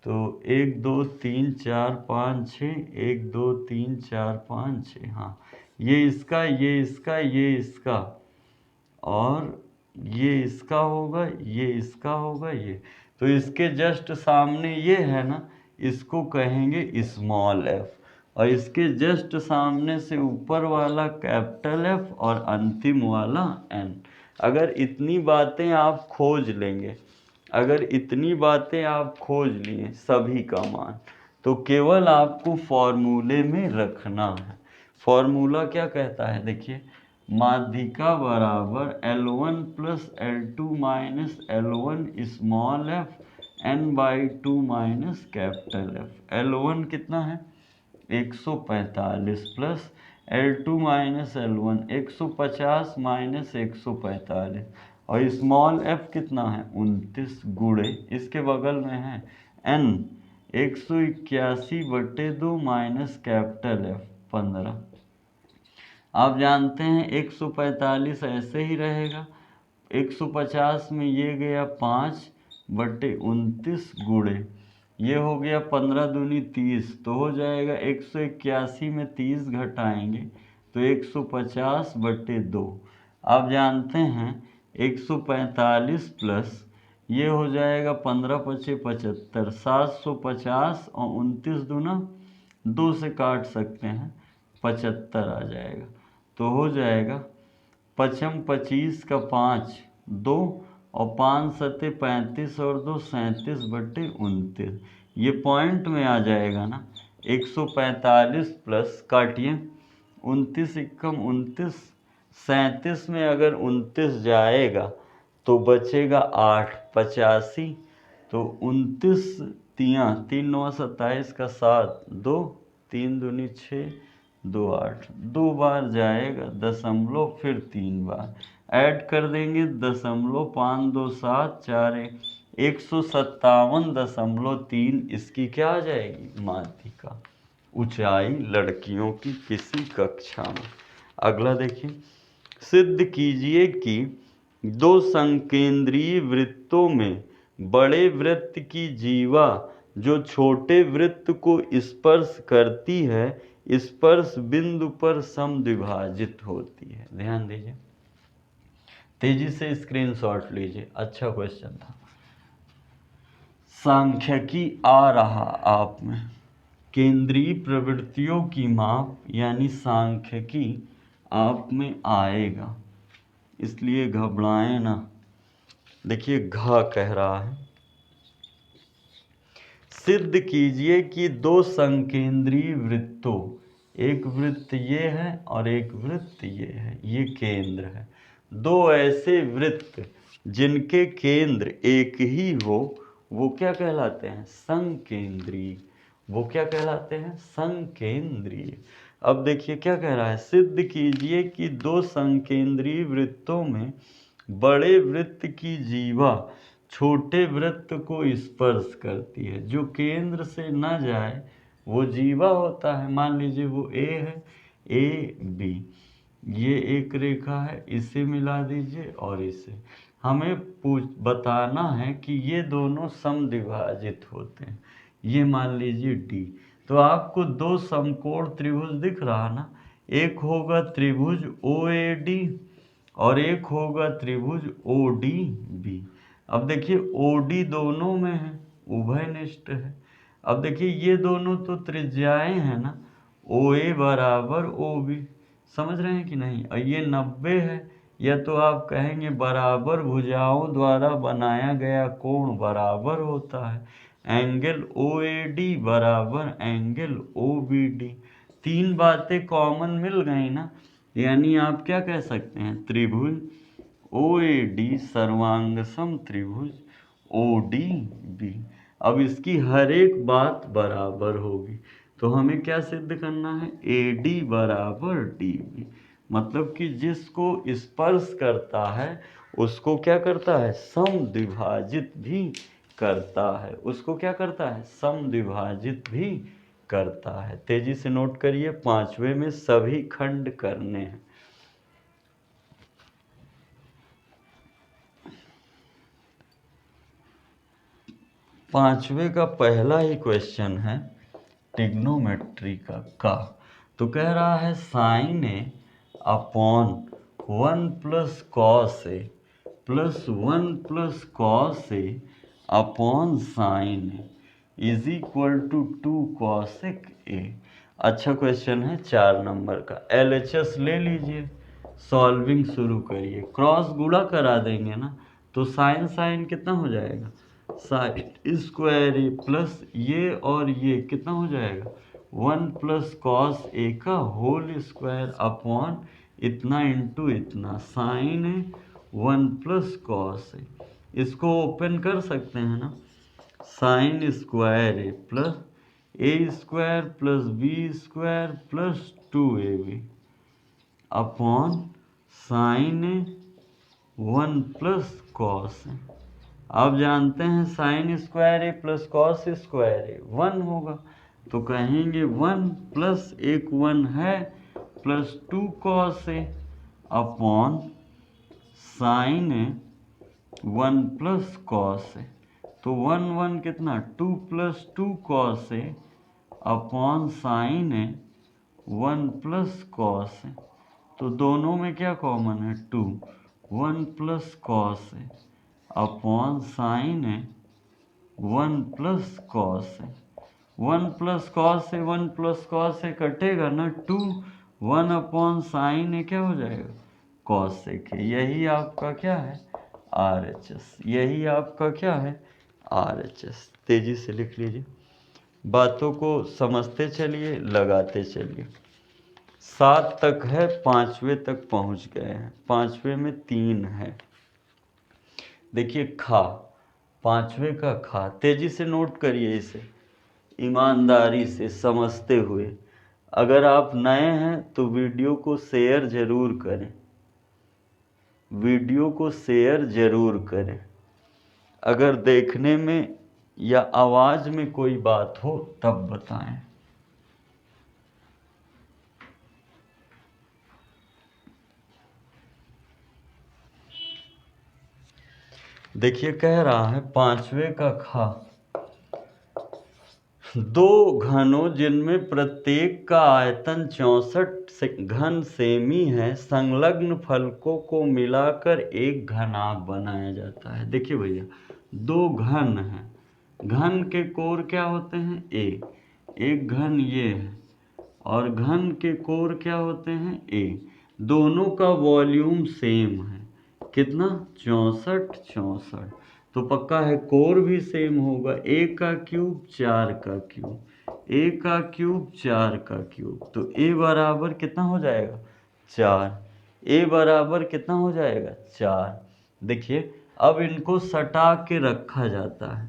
तो 1 2 3 4 5 6, 1 2 3 4 5 6, हाँ ये इसका, ये इसका, ये इसका और ये इसका होगा, ये इसका होगा, ये तो इसके जस्ट सामने ये है ना, इसको कहेंगे स्मॉल f और इसके जस्ट सामने से ऊपर वाला कैपिटल F और अंतिम वाला n। अगर इतनी बातें आप खोज लेंगे, अगर इतनी बातें आप खोज लिए सभी का मान, तो केवल आपको फॉर्मूले में रखना है। फॉर्मूला क्या कहता है देखिए, माध्यिका बराबर L1 plus L2 minus L1 small f n/2 minus capital F। L1 कितना है 145 plus L2 minus L1 150 minus 145 और स्मॉल f कितना है 29 गुणे इसके बगल में है n 181/2 माइनस कैपिटल F 15। आप जानते हैं 145 ऐसे ही रहेगा, 150 में ये गया 5/29 गुणे ये हो गया 15 दूनी 30 तो हो जाएगा 181 में 30 घटाएंगे तो 150/2। आप जानते हैं 145 प्लस ये हो जाएगा 15×5 = 75, 750 और 29 दूना 2 से काट सकते हैं 75 आ जाएगा। तो हो जाएगा 5×5 25 का 5 2 और 5 7 35 और 2 37/29 ये पॉइंट में आ जाएगा ना। 145 प्लस काटिए 29 एकम 29 37 में अगर 29 जाएगा तो बचेगा 8 85 तो 29 3 9 27 का 7 2 3 दूनी 6 2 8 2 बार जाएगा दशमलव फिर 3 बार ऐड कर देंगे 0.527 4 157.3 इसकी क्या आ जाएगी माध्यिका ऊंचाई लड़कियों की किसी कक्षा में। अगला देखिए, सिद्ध कीजिए कि दो संकेंद्रीय वृत्तों में बड़े वृत्त की जीवा जो छोटे वृत्त को स्पर्श करती है स्पर्श बिंदु पर समद्विभाजित होती है। ध्यान दीजिए, तेजी से स्क्रीनशॉट लीजिए, अच्छा क्वेश्चन था। सांख्यिकी आ रहा आप में, केंद्रीय प्रवृत्तियों की माप यानी सांख्यिकी आप में आएगा, इसलिए घबराएं ना। देखिए घ कह रहा है, सिद्ध कीजिए कि दो संकेंद्रीय वृत्तों, एक वृत्त ये है और एक वृत्त ये है, ये केंद्र है। दो ऐसे वृत्त जिनके केंद्र एक ही हो वो क्या कहलाते हैं संकेंद्रीय। वो क्या कहलाते हैं संकेंद्रीय। अब देखिए क्या कह रहा है, सिद्ध कीजिए कि दो संकेंद्रीय वृत्तों में बड़े वृत्त की जीवा छोटे वृत्त को स्पर्श करती है। जो केंद्र से न जाए वो जीवा होता है। मान लीजिए वो ए है, ए बी, ये एक रेखा है, इसे मिला दीजिए और इसे। हमें बताना है कि ये दोनों समद्विभाजित होते हैं। ये मान लीजिए डी। तो आपको दो समकोण त्रिभुज दिख रहा ना, एक होगा त्रिभुज ओ ए डी और एक होगा त्रिभुज ओ डी बी। अब देखिए OD दोनों में है, उभयनिष्ठ है। अब देखिए ये दोनों तो त्रिज्याएं हैं ना, OA बराबर OB, समझ रहे हैं कि नहीं। और ये 90 है, या तो आप कहेंगे बराबर भुजाओं द्वारा बनाया गया कोण बराबर होता है। एंगल OAD बराबर एंगल OBD। तीन बातें कॉमन मिल गई ना, यानी आप क्या कह सकते हैं त्रिभुज OAD सर्वांग सम त्रिभुज ODB। अब इसकी हर एक बात बराबर होगी, तो हमें क्या सिद्ध करना है AD बराबर DB। मतलब कि जिसको स्पर्श करता है उसको क्या करता है समद्विभाजित भी करता है। उसको क्या करता है समद्विभाजित भी करता है। तेजी से नोट करिए, पांचवे में सभी खंड करने हैं। पांचवे का पहला ही क्वेश्चन है ट्रिग्नोमेट्री का। तो कह रहा है sine A upon 1 + cos A plus 1 + cos A upon sine A is equal to 2 cosec A. अच्छा क्वेश्चन है 4 नंबर का। LHS ले लीजिए, सॉल्विंग शुरू करिए। क्रॉस गुणा करा देंगे ना, तो साइन साइन कितना हो जाएगा साइन स्क्वायर ए प्लस ये और ये कितना हो जाएगा 1 + cos ए का होल स्क्वायर अपॉन इतना इंटू इतना साइन ए 1 + cos ए। इसको ओपन कर सकते हैं ना, sine square A plus A square plus B square plus 2ab upon sine A 1 plus cos A. आप जानते हैं sine square A plus cos square A 1 होगा, तो कहेंगे 1 प्लस एक 1 है plus 2 cos A upon sine A 1 plus cos ए। तो 1 1 कितना 2 plus 2 cos A upon sine A 1 plus cos ए। तो दोनों में क्या कॉमन है 2, 1 plus cos A upon sine A 1 plus cos A. 1 plus cos A 1 plus cos ए कटेगा ना 2, 1 अपॉन साइन ए क्या हो जाएगा कॉस ए। यही आपका क्या है RHS, यही आपका क्या है RHS। तेजी से लिख लीजिए, बातों को समझते चलिए, लगाते चलिए। 7 तक है, 5वें तक पहुंच गए हैं, 5वें में 3 है। देखिए खा, 5वें का खा, तेजी से नोट करिए इसे, ईमानदारी से समझते हुए। अगर आप नए हैं तो वीडियो को शेयर जरूर करें, वीडियो को शेयर जरूर करें। अगर देखने में या आवाज़ में कोई बात हो तब बताएं। देखिए कह रहा है 5वें का खा, 2 घनों जिनमें प्रत्येक का आयतन 64 घन सेमी है, संलग्न फलकों को मिलाकर एक घनाभ बनाया जाता है। देखिए भैया 2 घन हैं, घन के कोर क्या होते हैं ए, एक घन ये है और घन के कोर क्या होते हैं ए। दोनों का वॉल्यूम सेम है, कितना 64, तो पक्का है कोर भी सेम होगा। ए का क्यूब 4 का क्यूब, ए का क्यूब 4 का क्यूब, तो ए बराबर कितना हो जाएगा 4, ए बराबर कितना हो जाएगा 4। देखिए अब इनको सटा के रखा जाता है,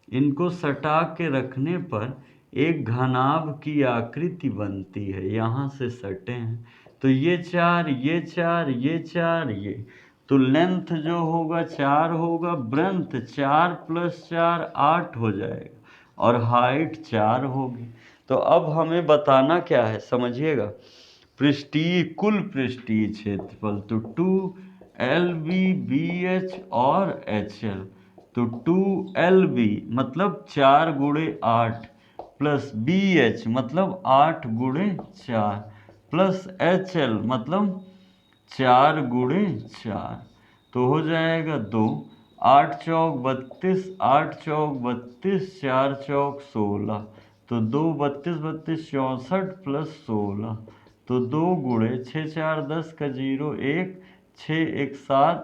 इनको सटा के रखने पर एक घनाभ की आकृति बनती है। यहाँ से सटे हैं तो ये 4, ये 4, ये 4, ये, तो लेंथ जो होगा 4 होगा, ब्रेंथ 4 प्लस 4 8 हो जाएगा और हाइट 4 होगी। तो अब हमें बताना क्या है समझिएगा, पृष्ठीय कुल पृष्ठीय क्षेत्रफल, तो 2LB BH और HL, तो 2LB मतलब 4 गुणे 8 प्लस BH मतलब 8 गुणे 4 प्लस HL मतलब 4 गुणे 4, तो हो जाएगा 2, 8 चौक 32, 8 चौक 32, 4 चौक 16, तो 2 32 32 64 प्लस 16, तो 2 गुणे 6 4 10 का 0 1, 6 1 7,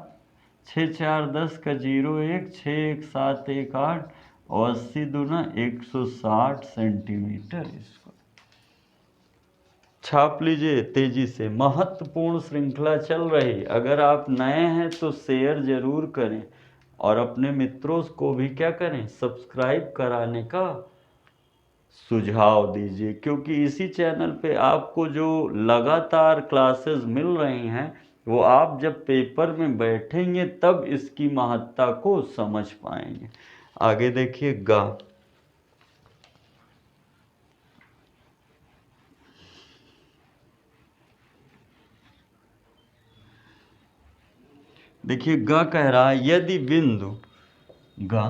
6 4 10 का 0 1, 6 1 7 1 8 और 80 दूना 160 सेंटीमीटर स्क्वायर। छाप लीजिए तेजी से, महत्वपूर्ण श्रृंखला चल रही। अगर आप नए हैं तो शेयर जरूर करें और अपने मित्रों को भी क्या करें सब्सक्राइब कराने का सुझाव दीजिए, क्योंकि इसी चैनल पे आपको जो लगातार क्लासेस मिल रही हैं वो आप जब पेपर में बैठेंगे तब इसकी महत्ता को समझ पाएंगे। आगे देखिए गा, देखिए ग कह रहा है यदि बिंदु ग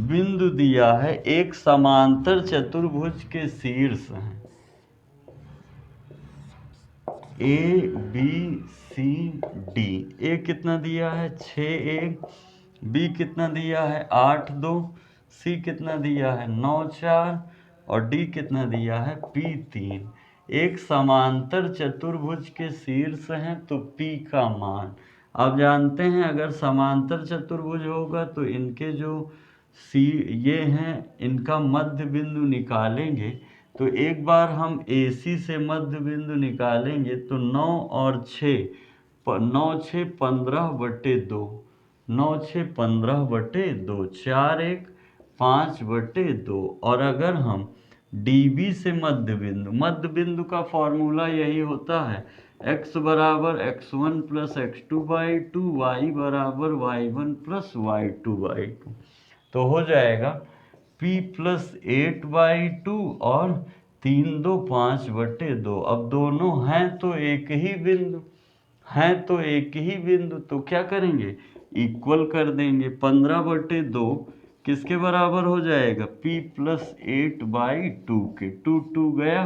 बिंदु दिया है एक समांतर चतुर्भुज के शीर्ष हैं ABCD। ए कितना दिया है 6 1, बी कितना दिया है 8 2, सी कितना दिया है 9 4 और डी कितना दिया है P3। एक समांतर चतुर्भुज के शीर्ष हैं तो P का मान आप जानते हैं, अगर समांतर चतुर्भुज होगा तो इनके जो सी ये हैं इनका मध्य बिंदु निकालेंगे। तो एक बार हम AC से मध्य बिंदु निकालेंगे तो 9 और 6 9 6 15/2, 9 6 15/2, 4 1 5/2। और अगर हम DB से मध्य बिंदु का फॉर्मूला यही होता है, x बराबर x1 प्लस x2/2, y बराबर y1 प्लस y2/2। तो हो जाएगा P प्लस 8/2 और 3 2 5/2। अब दोनों हैं तो एक ही बिंदु, तो क्या करेंगे, इक्वल कर देंगे। 15/2 किसके बराबर हो जाएगा, P प्लस 8/2 के। 2 गया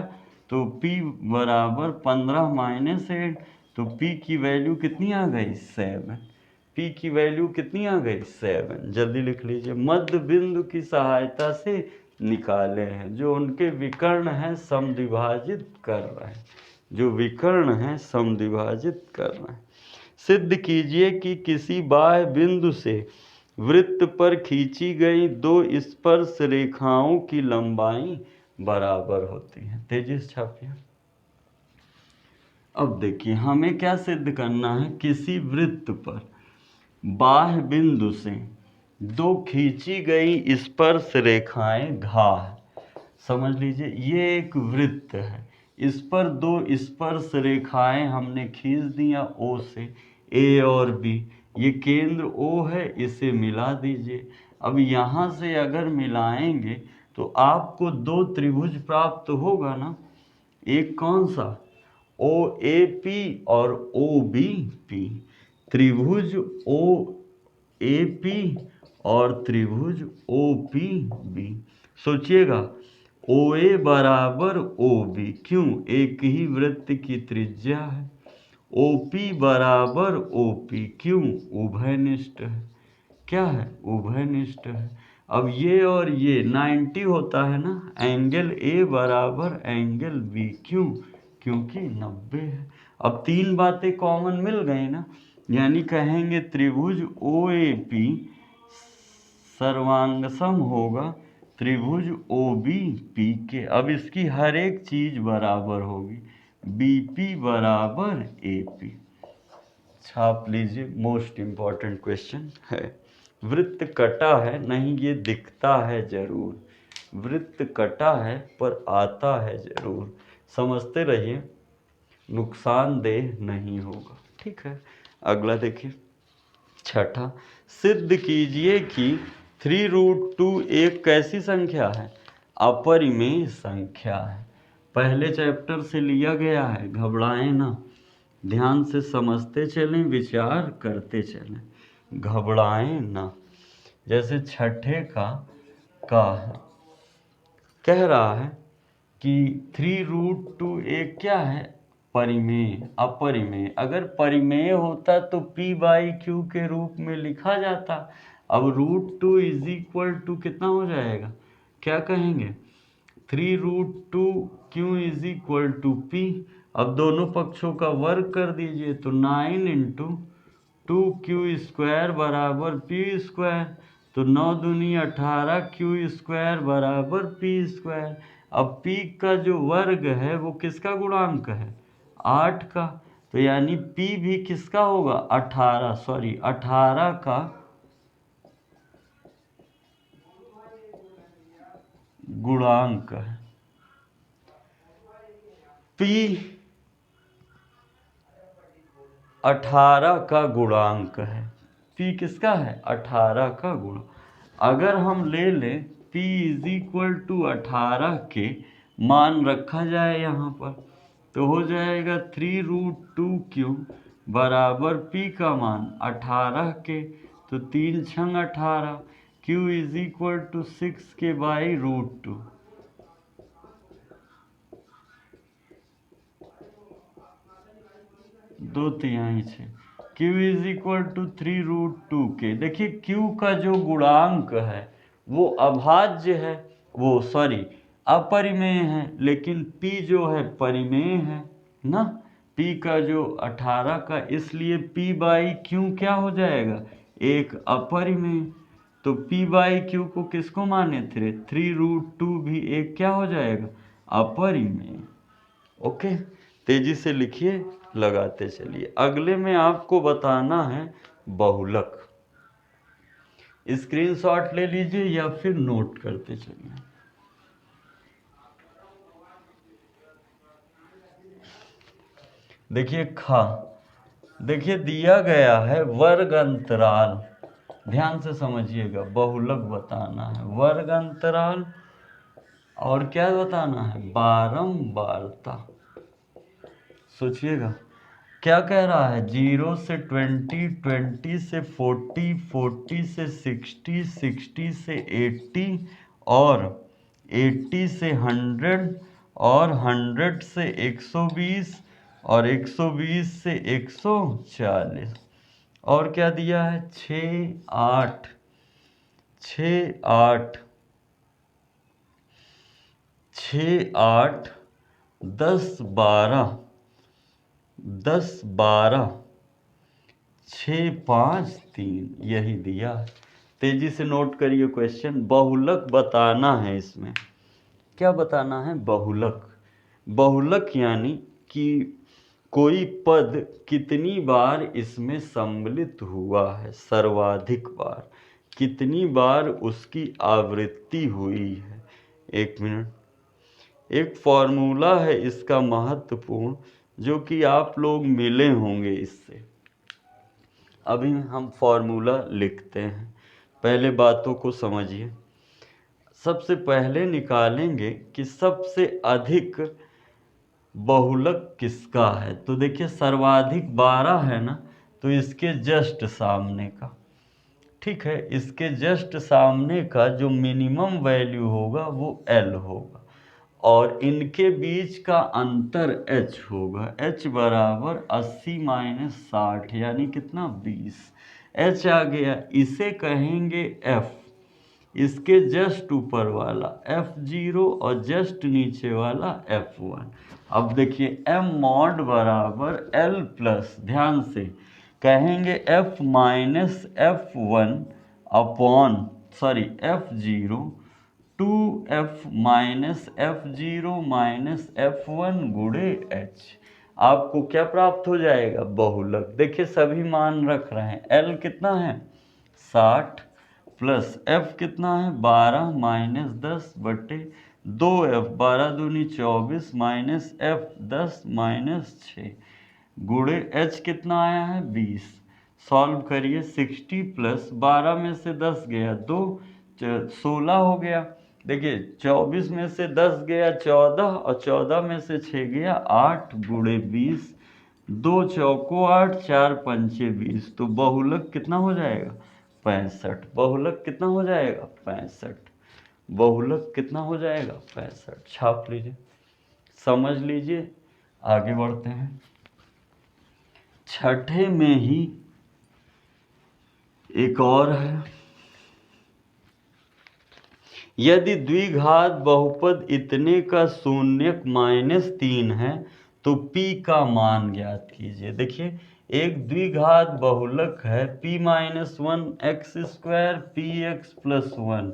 तो P बराबर 15 माइनस 8, तो P की वैल्यू कितनी आ गई, 7। P की वैल्यू कितनी आ गई, 7। जल्दी लिख लीजिए। मध्य बिंदु की सहायता से निकाले हैं, जो उनके विकर्ण हैं समद्विभाजित कर रहे हैं, सिद्ध कीजिए कि किसी बाह्य बिंदु से वृत्त पर खींची गई दो स्पर्श रेखाओं की लंबाई बराबर होती है। तेजी से छापिए। अब देखिए हमें क्या सिद्ध करना है, किसी वृत्त पर बाह्य बिंदु से दो खींची गई स्पर्श रेखाएं घा है। समझ लीजिए ये एक वृत्त है, इस पर दो स्पर्श रेखाएं हमने खींच दिया O से, A और B। ये केंद्र O है, इसे मिला दीजिए। अब यहाँ से अगर मिलाएंगे तो आपको दो त्रिभुज प्राप्त होगा ना। एक कौन सा, OAP और OBP। त्रिभुज OAP और त्रिभुज OPB। सोचिएगा OA बराबर OB, क्यों, एक ही वृत्त की त्रिज्या है। OP बराबर OP, क्यों, उभयनिष्ठ है। क्या है, उभयनिष्ठ है। अब ये और ये 90 होता है ना, एंगल A बराबर एंगल B, क्यों, क्योंकि 90 है। अब तीन बातें कॉमन मिल गई ना, यानी कहेंगे त्रिभुज OAP सर्वांगसम होगा त्रिभुज OBP के। अब इसकी हर एक चीज बराबर होगी, BP बराबर AP। छाप लीजिए, मोस्ट इंपॉर्टेंट क्वेश्चन है। वृत्त कटा है, नहीं ये दिखता है जरूर, वृत्त कटा है पर आता है जरूर। समझते रहिए, नुकसानदेह नहीं होगा। ठीक है, अगला देखिए, छठा, सिद्ध कीजिए कि 3√2 एक कैसी संख्या है, अपरिमेय संख्या है। पहले चैप्टर से लिया गया है, घबराएं ना, ध्यान से समझते चलें, विचार करते चलें, घबराएं ना। जैसे छठे का कह रहा है कि 3√2 एक क्या है, परिमेय, अपरिमेय। अगर परिमेय होता तो P/Q के रूप में लिखा जाता। अब √2 इज इक्वल टू कितना हो जाएगा, क्या कहेंगे, 3√2Q is equal to P। अब दोनों पक्षों का वर्ग कर दीजिए, तो 9 × 2Q² बराबर P²। तो 9 दूनी 18, Q² बराबर P²। अब P का जो वर्ग है वो किसका गुणांक है, 8 का। तो यानी P भी किसका होगा, 18 का गुणांक है। P 18 का गुणांक है। P किसका है, 18 का गुण। अगर हम ले लें P इज इक्वल टू 18 के मान रखा जाए यहाँ पर, तो हो जाएगा 3√2Q बराबर P का मान 18 के। तो 3 छंग 18, Q इज इक्वल टू 6 के by √2। 2/3। Q is equal to 3√2 के। देखिए Q का जो गुणांक है वो अभाज्य है, वो सॉरी अपरिमेय है, लेकिन P जो है परिमेय है ना। P का जो 18 का, इसलिए P/Q क्या हो जाएगा, एक अपरिमेय। तो P/Q को किसको माने थे, 3√2 भी एक क्या हो जाएगा, अपरिमेय। ओके, तेजी से लिखिए, लगाते चलिए। अगले में आपको बताना है बहुलक। स्क्रीनशॉट ले लीजिए या फिर नोट करते चलिए। देखिए देखिए दिया गया है वर्ग अंतराल, ध्यान से समझिएगा, बहुलक बताना है, वर्ग अंतराल और क्या बताना है, बारंबारता। सोचिएगा क्या कह रहा है, 0 से 20, 20 से 40, 40 से 60, 60 से 80 और 80 से 100 और 100 से 120 और 120 से 140 और क्या दिया है 6 8 6 8 6 8 10 12 10 12 6 5 3 यही दिया है। तेजी से नोट करिए क्वेश्चन। बहुलक बताना है, इसमें क्या बताना है, बहुलक। बहुलक यानी कि कोई पद कितनी बार इसमें सम्मिलित हुआ है, सर्वाधिक बार, कितनी बार उसकी आवृत्ति हुई है। एक मिनट, एक फॉर्मूला है इसका महत्वपूर्ण, जो कि आप लोग मिले होंगे इससे। अभी हम फॉर्मूला लिखते हैं, पहले बातों को समझिए। सबसे पहले निकालेंगे कि सबसे अधिक बहुलक किसका है। तो देखिए सर्वाधिक 12 है ना, तो इसके जस्ट सामने का, ठीक है, इसके जस्ट सामने का जो मिनिमम वैल्यू होगा वो L होगा और इनके बीच का अंतर h होगा। h बराबर 80 - 60 यानी कितना 20। h आ गया, इसे कहेंगे f, इसके जस्ट ऊपर वाला f0 और जस्ट नीचे वाला f1। अब देखिए m मॉड बराबर l प्लस, ध्यान से कहेंगे f minus f1 upon f0 2f minus f0 minus f1 गुणे h। आपको क्या प्राप्त हो जाएगा, बहुलक। देखिए सभी मान रख रहे हैं, l कितना है 60 प्लस f कितना है 12 माइनस 10 बटे 2f, 12 दूनी 24 माइनस f 10 माइनस 6 गुणे h कितना आया है 20। सॉल्व करिए, 60 प्लस 12 में से 10 गया 2, 16 हो गया। देखिए 24 में से 10 गया 14 और 14 में से 6 गया 8 गुणे 20, 2 चौको 8, 4 पंचे 20। तो बहुलक कितना हो जाएगा 65। बहुलक कितना हो जाएगा 65। बहुलक कितना हो जाएगा 65। छाप लीजिए, समझ लीजिए, आगे बढ़ते हैं। छठे में ही एक और है, यदि द्विघात बहुपद इतने का शून्यक -3 है तो p का मान ज्ञात कीजिए। देखिए एक द्विघात बहुलक है p-1 x² px + 1,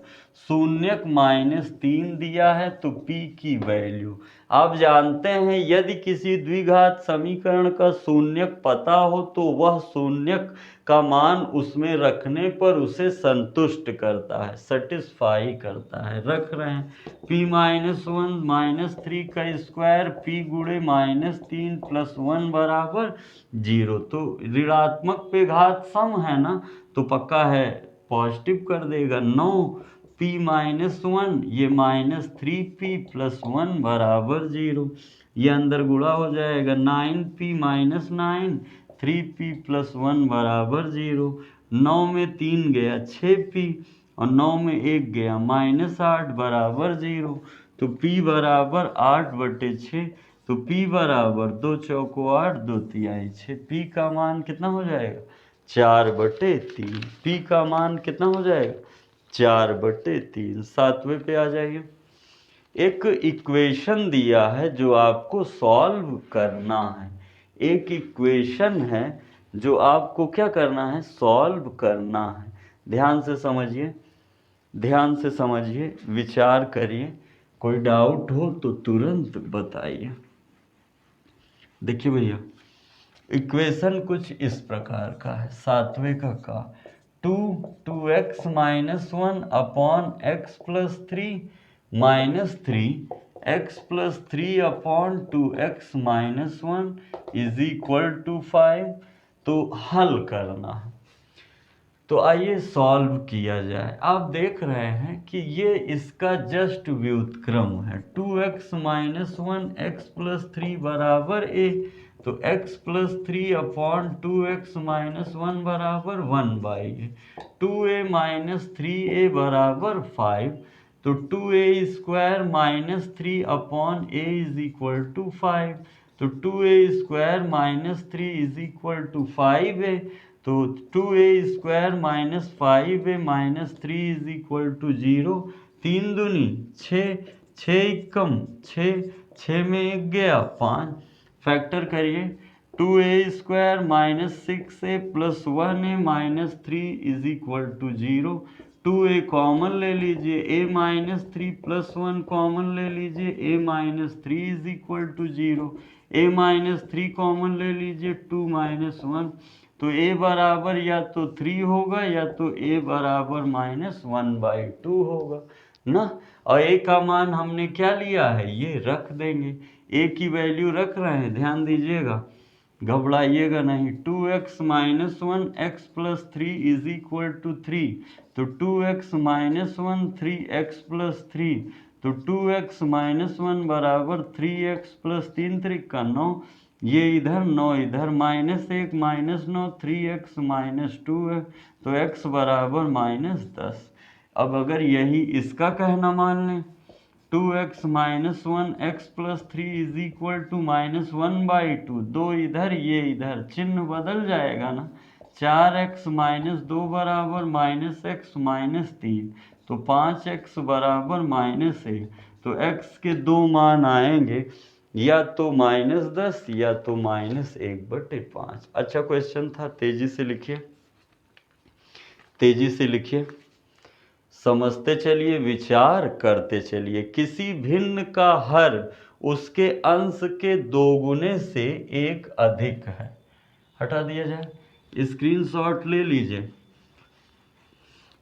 शून्यक -3 दिया है तो p की वैल्यू आप जानते हैं। यदि किसी द्विघात समीकरण का शून्यक पता हो तो वह शून्यक का मान उसमें रखने पर उसे संतुष्ट करता है, सेटिस्फाई करता है। रख रहे हैं p-1 -3 का स्क्वायर p गुणे -3 + 1 बराबर 0। तो ऋणात्मक पे घात सम है ना, तो पक्का है पॉजिटिव कर देगा। 9 p-1 ये -3p + 1 बराबर 0, ये अंदर गुणा हो जाएगा। 9p - 9 3p + 1 बराबर 0। 9 में 3 गया 6p और 9 में 1 गया -8 बराबर 0। तो p बराबर 8/6, तो p बराबर 2 चौको 8 2 तिहाई 6। p का मान कितना हो जाएगा 4/3। p का मान कितना हो जाएगा 4/3। सातवें पे आ जाइए। एक इक्वेशन दिया है जो आपको सॉल्व करना है। एक इक्वेशन है जो आपको क्या करना है, सॉल्व करना है। ध्यान से समझिए, ध्यान से समझिए, विचार करिए, कोई डाउट हो तो तुरंत बताइए। देखिए भैया इक्वेशन कुछ इस प्रकार का है, सातवें का two X minus one upon X plus three minus three X plus three upon two X minus one is equal to 5। तो हल करना है, तो आइए सॉल्व किया जाए। आप देख रहे हैं कि ये इसका जस्ट व्युत्क्रम है। 2x minus one X plus three बराबर ए, तो x plus three upon 2x minus one बराबर 1/a। 2a माइनस थ्री ए बराबर 5, तो 2a square minus three upon A is equal to 5, तो 2a square minus three is equal to 5a, तो 2a square minus 5a minus three is equal to 0। 3 दूनी 6, 6 कम 6, 6 में 1 गया 5। फैक्टर करिए, 2a square minus 6a plus 1a minus three is equal to 0। 2a common ले लीजिए, a minus three plus one common ले लीजिए, a minus three is equal to 0। a minus three common ले लीजिए, 2 माइनस वन, तो a बराबर या तो 3 होगा या तो a बराबर माइनस 1/2 होगा ना। और a का मान हमने क्या लिया है, ये रख देंगे। a की वैल्यू रख रहे हैं, ध्यान दीजिएगा, घबराइएगा नहीं। 2x minus one X plus three is equal to 3, तो 2x minus one 3x plus three, तो 2x माइनस वन बराबर 3x प्लस 3 त्रिक 9, ये इधर 9 इधर, माइनस 1 माइनस 9 3x माइनस 2 है, तो x बराबर माइनस 10। अब अगर यही इसका कहना मान लें, 2x minus one X plus three is equal to minus 1/2, 2 इधर ये इधर, चिन्ह बदल जाएगा ना। 4x माइनस 2 बराबर माइनस x माइनस 3, तो 5x बराबर माइनस 1, तो x के दो मान आएंगे, या तो माइनस 10 या तो माइनस 1/5। अच्छा क्वेश्चन था, तेजी से लिखिए, तेजी से लिखिए, समझते चलिए, विचार करते चलिए। किसी भिन्न का हर उसके अंश के दोगुने से एक अधिक है। हटा दिया जाए, स्क्रीनशॉट ले लीजिए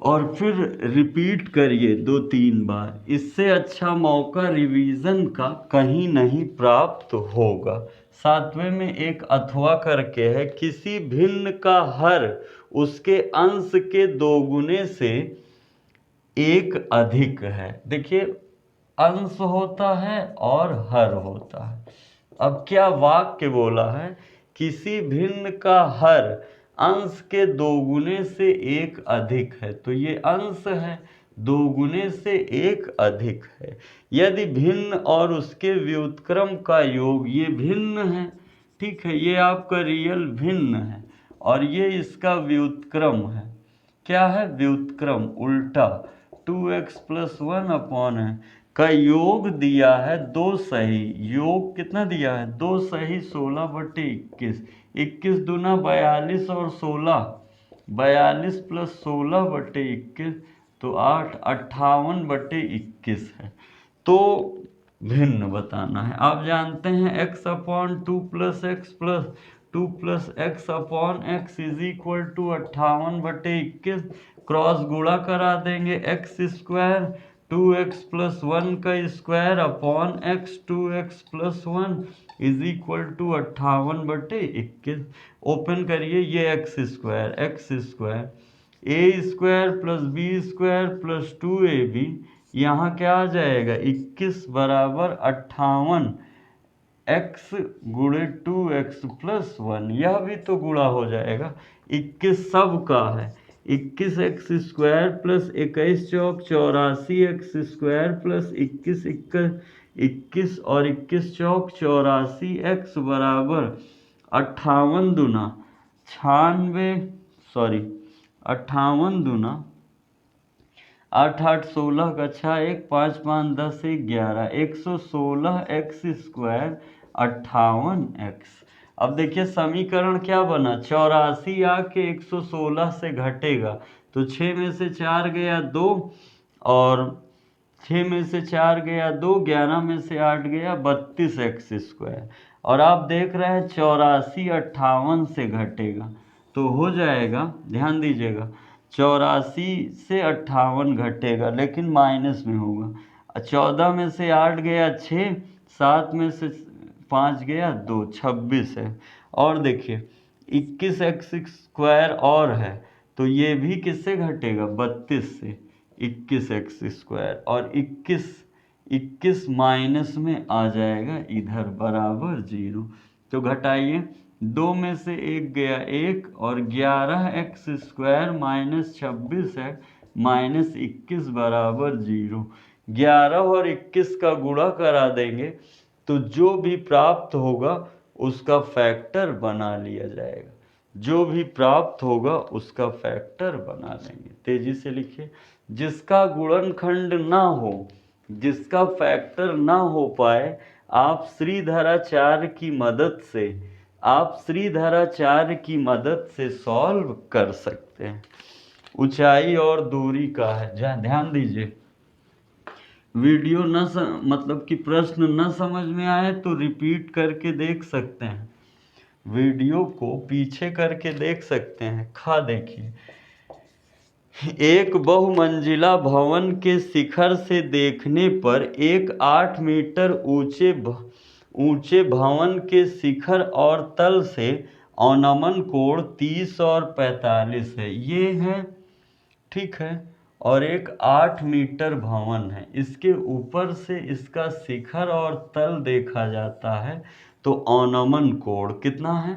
और फिर रिपीट करिए 2-3 बार। इससे अच्छा मौका रिवीजन का कहीं नहीं प्राप्त होगा। 7वें में एक अथवा करके है, किसी भिन्न का हर उसके अंश के दोगुने से एक अधिक है। देखिए, अंश होता है और हर होता है। अब क्या वाक्य बोला है, किसी भिन्न का हर अंश के दोगुने से एक अधिक है, तो ये अंश है, दोगुने से एक अधिक है। यदि भिन्न और उसके व्युत्क्रम का योग, ये भिन्न है, ठीक है, ये आपका रियल भिन्न है और ये इसका व्युत्क्रम है। क्या है व्युत्क्रम, उल्टा 2x प्लस 1 अपॉन है का योग दिया है 2 सही। योग कितना दिया है, 2 सही 16/21, 21 दूना 42 और 16, 42 प्लस 16/21, तो 8, 58/21 है। तो भिन्न बताना है। आप जानते हैं x upon 2 plus X plus 2 plus X upon X is equal to 58/21, cross गुणा करा देंगे, एक्स स्क्वायर 2x प्लस 1 का स्क्वायर upon X 2x plus 1 is equal to 58/21। Open करिए, ये X square A square plus B square plus 2ab, यहाँ क्या आ जाएगा 21 बराबर 58 x गुणे 2x प्लस 1, यह भी तो गुणा हो जाएगा। 21 सब का है, 21x स्क्वायर प्लस 21 चौक 84x स्क्वायर प्लस 21 और 21 चौक 84x बराबर 58 दूना 58 दूना 8 8 16 का 6, 1 5 5 10 1 11, 116x स्क्वायर 58x। अब देखिए समीकरण क्या बना, 84 आके 116 से घटेगा, तो 6 में से 4 गया 2 और 6 में से 4 गया 2, 11 में से 8 गया 32x स्क्वायर। और आप देख रहे हैं 84 58 से घटेगा, तो हो जाएगा, ध्यान दीजिएगा, 84 से 58 घटेगा लेकिन माइनस में होगा। 14 में से 8 गया 6, 7 में से 5 गया 2, 26 है। और देखिए 21x² और है तो ये भी किससे घटेगा, 32 से। 21x², और 21 माइनस में आ जाएगा इधर बराबर 0। तो घटाइए, 2 में से 1 गया 1, और 11x² माइनस 26 है माइनस 21 बराबर 0। 11 और 21 का गुणा करा देंगे तो जो भी प्राप्त होगा उसका फैक्टर बना लिया जाएगा। जो भी प्राप्त होगा उसका फैक्टर बना लेंगे। तेजी से लिखिए। जिसका गुणनखंड ना हो, जिसका फैक्टर ना हो पाए, आप श्रीधराचार्य की मदद से सॉल्व कर सकते हैं। ऊंचाई और दूरी का है, ध्यान दीजिए। वीडियो मतलब कि प्रश्न न समझ में आए तो रिपीट करके देख सकते हैं, वीडियो को पीछे करके देख सकते हैं। देखिए, एक बहुमंजिला भवन के शिखर से देखने पर एक 8 मीटर ऊंचे भवन के शिखर और तल से अवनमन कोण 30 और 45 है। ये है, ठीक है। और एक 8 मीटर भवन है, इसके ऊपर से इसका शिखर और तल देखा जाता है तो अवनमन कोण कितना है,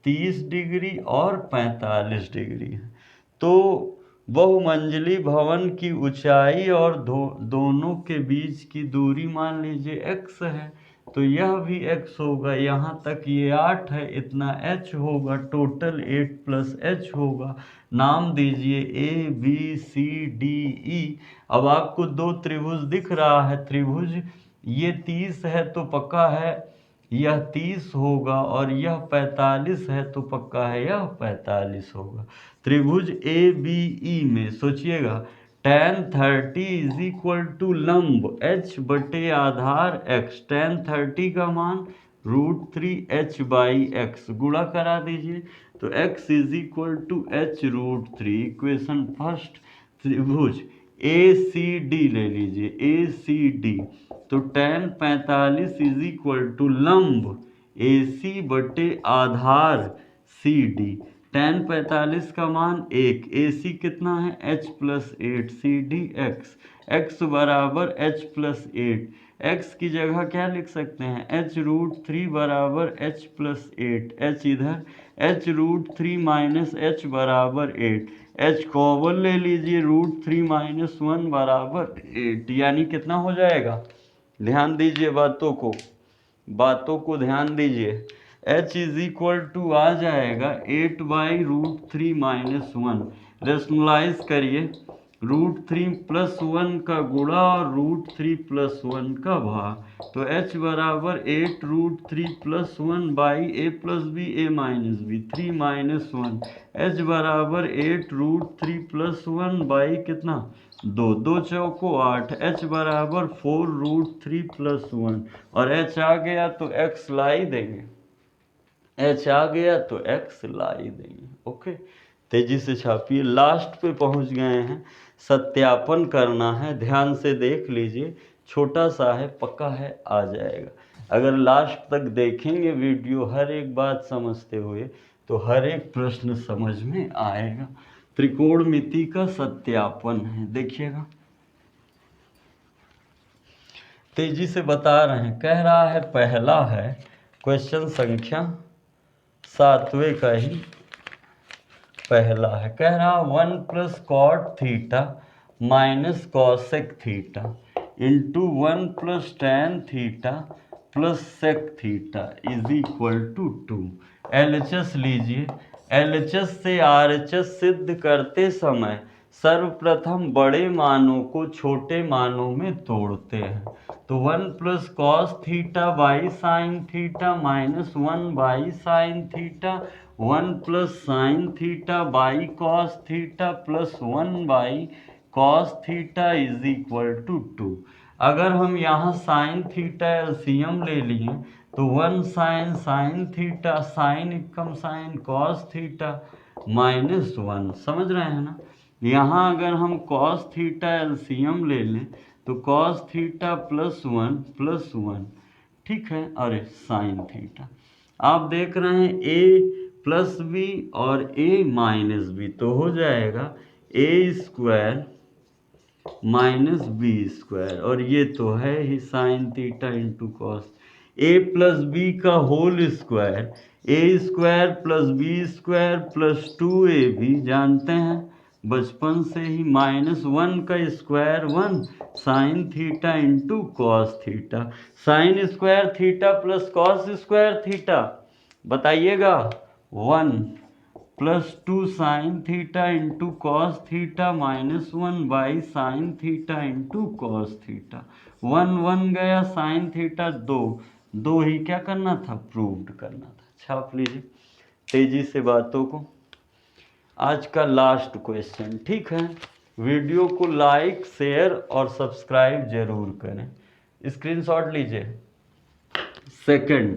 30 डिग्री और 45 डिग्री है। तो बहुमंजिली भवन की ऊंचाई और दोनों के बीच की दूरी मान लीजिए x है, तो यह भी x होगा। यहाँ तक ये 8 है, इतना h होगा, टोटल 8 प्लस h होगा। नाम दीजिए A B C D E। अब आपको 2 त्रिभुज दिख रहा है, त्रिभुज ये 30 है तो पक्का है यह 30 होगा, और यह 45 है तो पक्का है यह 45 होगा। त्रिभुज ABE में सोचिएगा, tan 30 = लंब h बटे आधार x। tan 30 का मान √3h/x, गुणा करा दीजिए तो x = h√3। Equation first. त्रिभुज ACD ले लीजिए, ACD, तो tan 45 = लंब AC बटे आधार CD। tan 45 का मान 1, AC कितना है h+8, CD x बराबर h+8। x की जगह क्या लिख सकते हैं, h√3 बराबर h+8, h इधर, h√3 माइनस h बराबर 8, h कॉमन ले लीजिए, √3 - 1 बराबर 8, यानी कितना हो जाएगा। ध्यान दीजिए बातों को ध्यान दीजिए। h = आ जाएगा 8/√3 - 1। रेशनलाइज करिए, √3 + 1 का गुणा और √3 + 1 का भाग, तो h बराबर 8√3 + 1/a+b a-b 3 - 1। h बराबर 8√3 + 1 कितना 2, 2 चौको 8, h बराबर 4√3 + 1, और h आ गया तो x लाई देंगे, h आ गया तो x लाई देंगे। ओके, तेजी से छापिए। लास्ट पे पहुंच गए हैं, सत्यापन करना है, ध्यान से देख लीजिए, छोटा सा है, पक्का है, आ जाएगा। अगर लास्ट तक देखेंगे वीडियो हर एक बात समझते हुए तो हर एक प्रश्न समझ में आएगा। त्रिकोणमिति का सत्यापन है, देखिएगा, तेजी से बता रहे हैं। कह रहा है, पहला है क्वेश्चन संख्या 7वें का ही पहला है। कह रहा 1 + cot theta minus cosec theta into 1 + tan theta plus sec theta = 2। LHS लीजिए। LHS से RHS सिद्ध करते समय सर्वप्रथम बड़े मानों को छोटे मानों में तोड़ते हैं। तो 1 + cos θ/sin θ minus 1/sin θ, 1 + sin θ/cos θ plus 1/cos θ = 2। अगर हम यहाँ sin θ एलसीएम ले लिए तो 1 sin θ, sin एकम sin cos θ -1, समझ रहे हैं ना। यहाँ अगर हम कॉस थीटा एलसीएम ले लें तो कॉस थीटा प्लस वन, ठीक है, अरे साइन थीटा। आप देख रहे हैं ए प्लस बी और ए माइनस बी, तो हो जाएगा A square minus B square, और ये तो है ही sine theta into cos. A plus B का whole square, A square plus B square plus 2ab, जानते हैं बचपन से ही, माइनस 1 का square 1 sine theta into cos theta. Sine square theta plus cos square theta बताइएगा 1 plus 2 sine theta into cos theta minus 1 by sine theta into cos theta. 1 गया, साइन थीटा 2 ही क्या करना था, प्रूव्ड करना था। छाप लीजिए तेजी से बातों को। आज का लास्ट क्वेश्चन, ठीक है। वीडियो को लाइक शेयर और सब्सक्राइब जरूर करें। स्क्रीनशॉट लीजिए। सेकंड,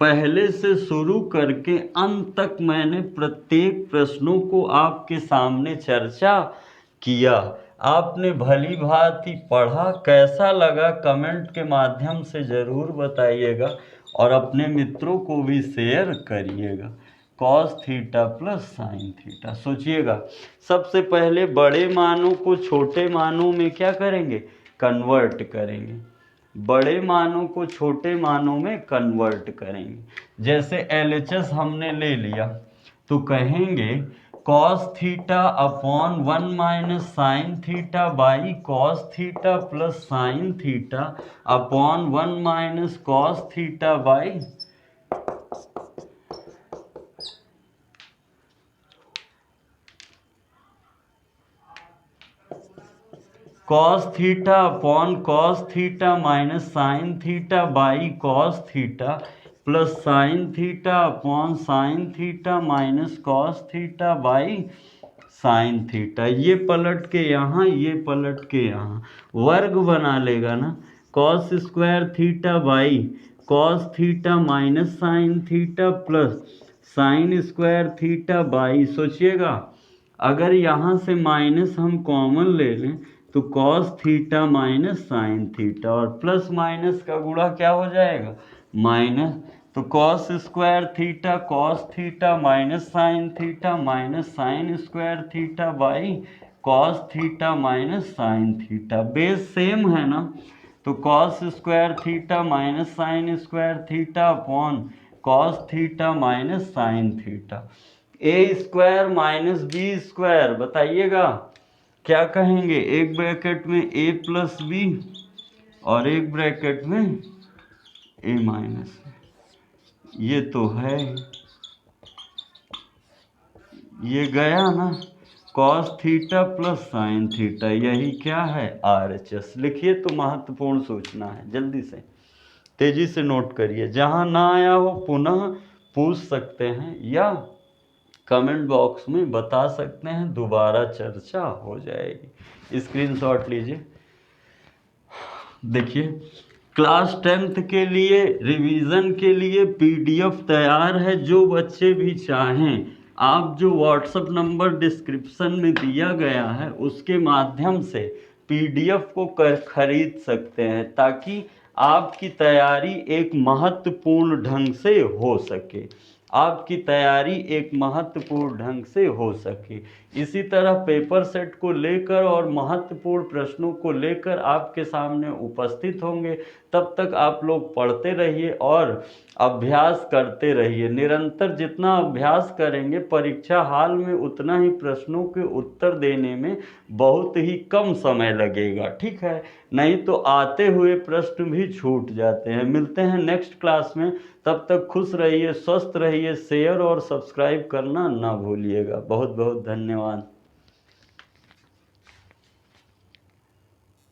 पहले से शुरू करके अंत तक मैंने प्रत्येक प्रश्नों को आपके सामने चर्चा किया, आपने भली भांति पढ़ा, कैसा लगा कमेंट के माध्यम से ज़रूर बताइएगा और अपने मित्रों को भी शेयर करिएगा। Cos theta plus sine theta, सोचिएगा सबसे पहले बड़े मानों को छोटे मानों में क्या करेंगे, कन्वर्ट करेंगे, बड़े मानों को छोटे मानों में कन्वर्ट करेंगे। जैसे LHS हमने ले लिया तो कहेंगे cos theta upon 1 minus sine theta by cos theta plus sine theta upon 1 minus cos theta by cos theta upon cos theta minus sine theta by cos theta plus sine theta upon sine theta minus cos theta by sine theta. ये पलट के यहाँ, ये पलट के यहाँ, वर्ग बना लेगा ना। Cos square theta by cos theta minus sine theta plus sign square theta by, सोचिएगा अगर यहाँ से माइनस हम कॉमन ले लें तो cos theta minus sine theta, और प्लस माइनस का गुणा क्या हो जाएगा, माइनस। तो cos square theta cos theta minus sine square theta by cos theta minus sine theta. Base same है ना, तो cos square theta minus sine square theta upon cos theta minus sine theta. A square minus B square, बताइएगा क्या कहेंगे, एक ब्रैकेट में ए प्लस बी और एक ब्रैकेट में ए माइनस, ये तो है, ये गया ना, cos theta plus sine theta, यही क्या है, RHS। लिखिए तो महत्वपूर्ण सूचना है, जल्दी से तेजी से नोट करिए। जहां ना आया हो पुनः पूछ सकते हैं या कमेंट बॉक्स में बता सकते हैं, दोबारा चर्चा हो जाएगी। स्क्रीनशॉट लीजिए। देखिए क्लास 10th के लिए रिवीजन के लिए PDF तैयार है। जो बच्चे भी चाहें, आप जो व्हाट्सएप नंबर डिस्क्रिप्शन में दिया गया है उसके माध्यम से PDF को खरीद सकते हैं, ताकि आपकी तैयारी एक महत्वपूर्ण ढंग से हो सके, आपकी तैयारी एक महत्वपूर्ण ढंग से हो सके। इसी तरह पेपर सेट को लेकर और महत्वपूर्ण प्रश्नों को लेकर आपके सामने उपस्थित होंगे। तब तक आप लोग पढ़ते रहिए और अभ्यास करते रहिए। निरंतर जितना अभ्यास करेंगे परीक्षा हाल में उतना ही प्रश्नों के उत्तर देने में बहुत ही कम समय लगेगा, ठीक है। नहीं तो आते हुए प्रश्न भी छूट जाते हैं। मिलते हैं नेक्स्ट क्लास में, तब तक खुश रहिए, स्वस्थ रहिए, शेयर और सब्सक्राइब करना ना भूलिएगा। बहुत बहुत धन्यवाद।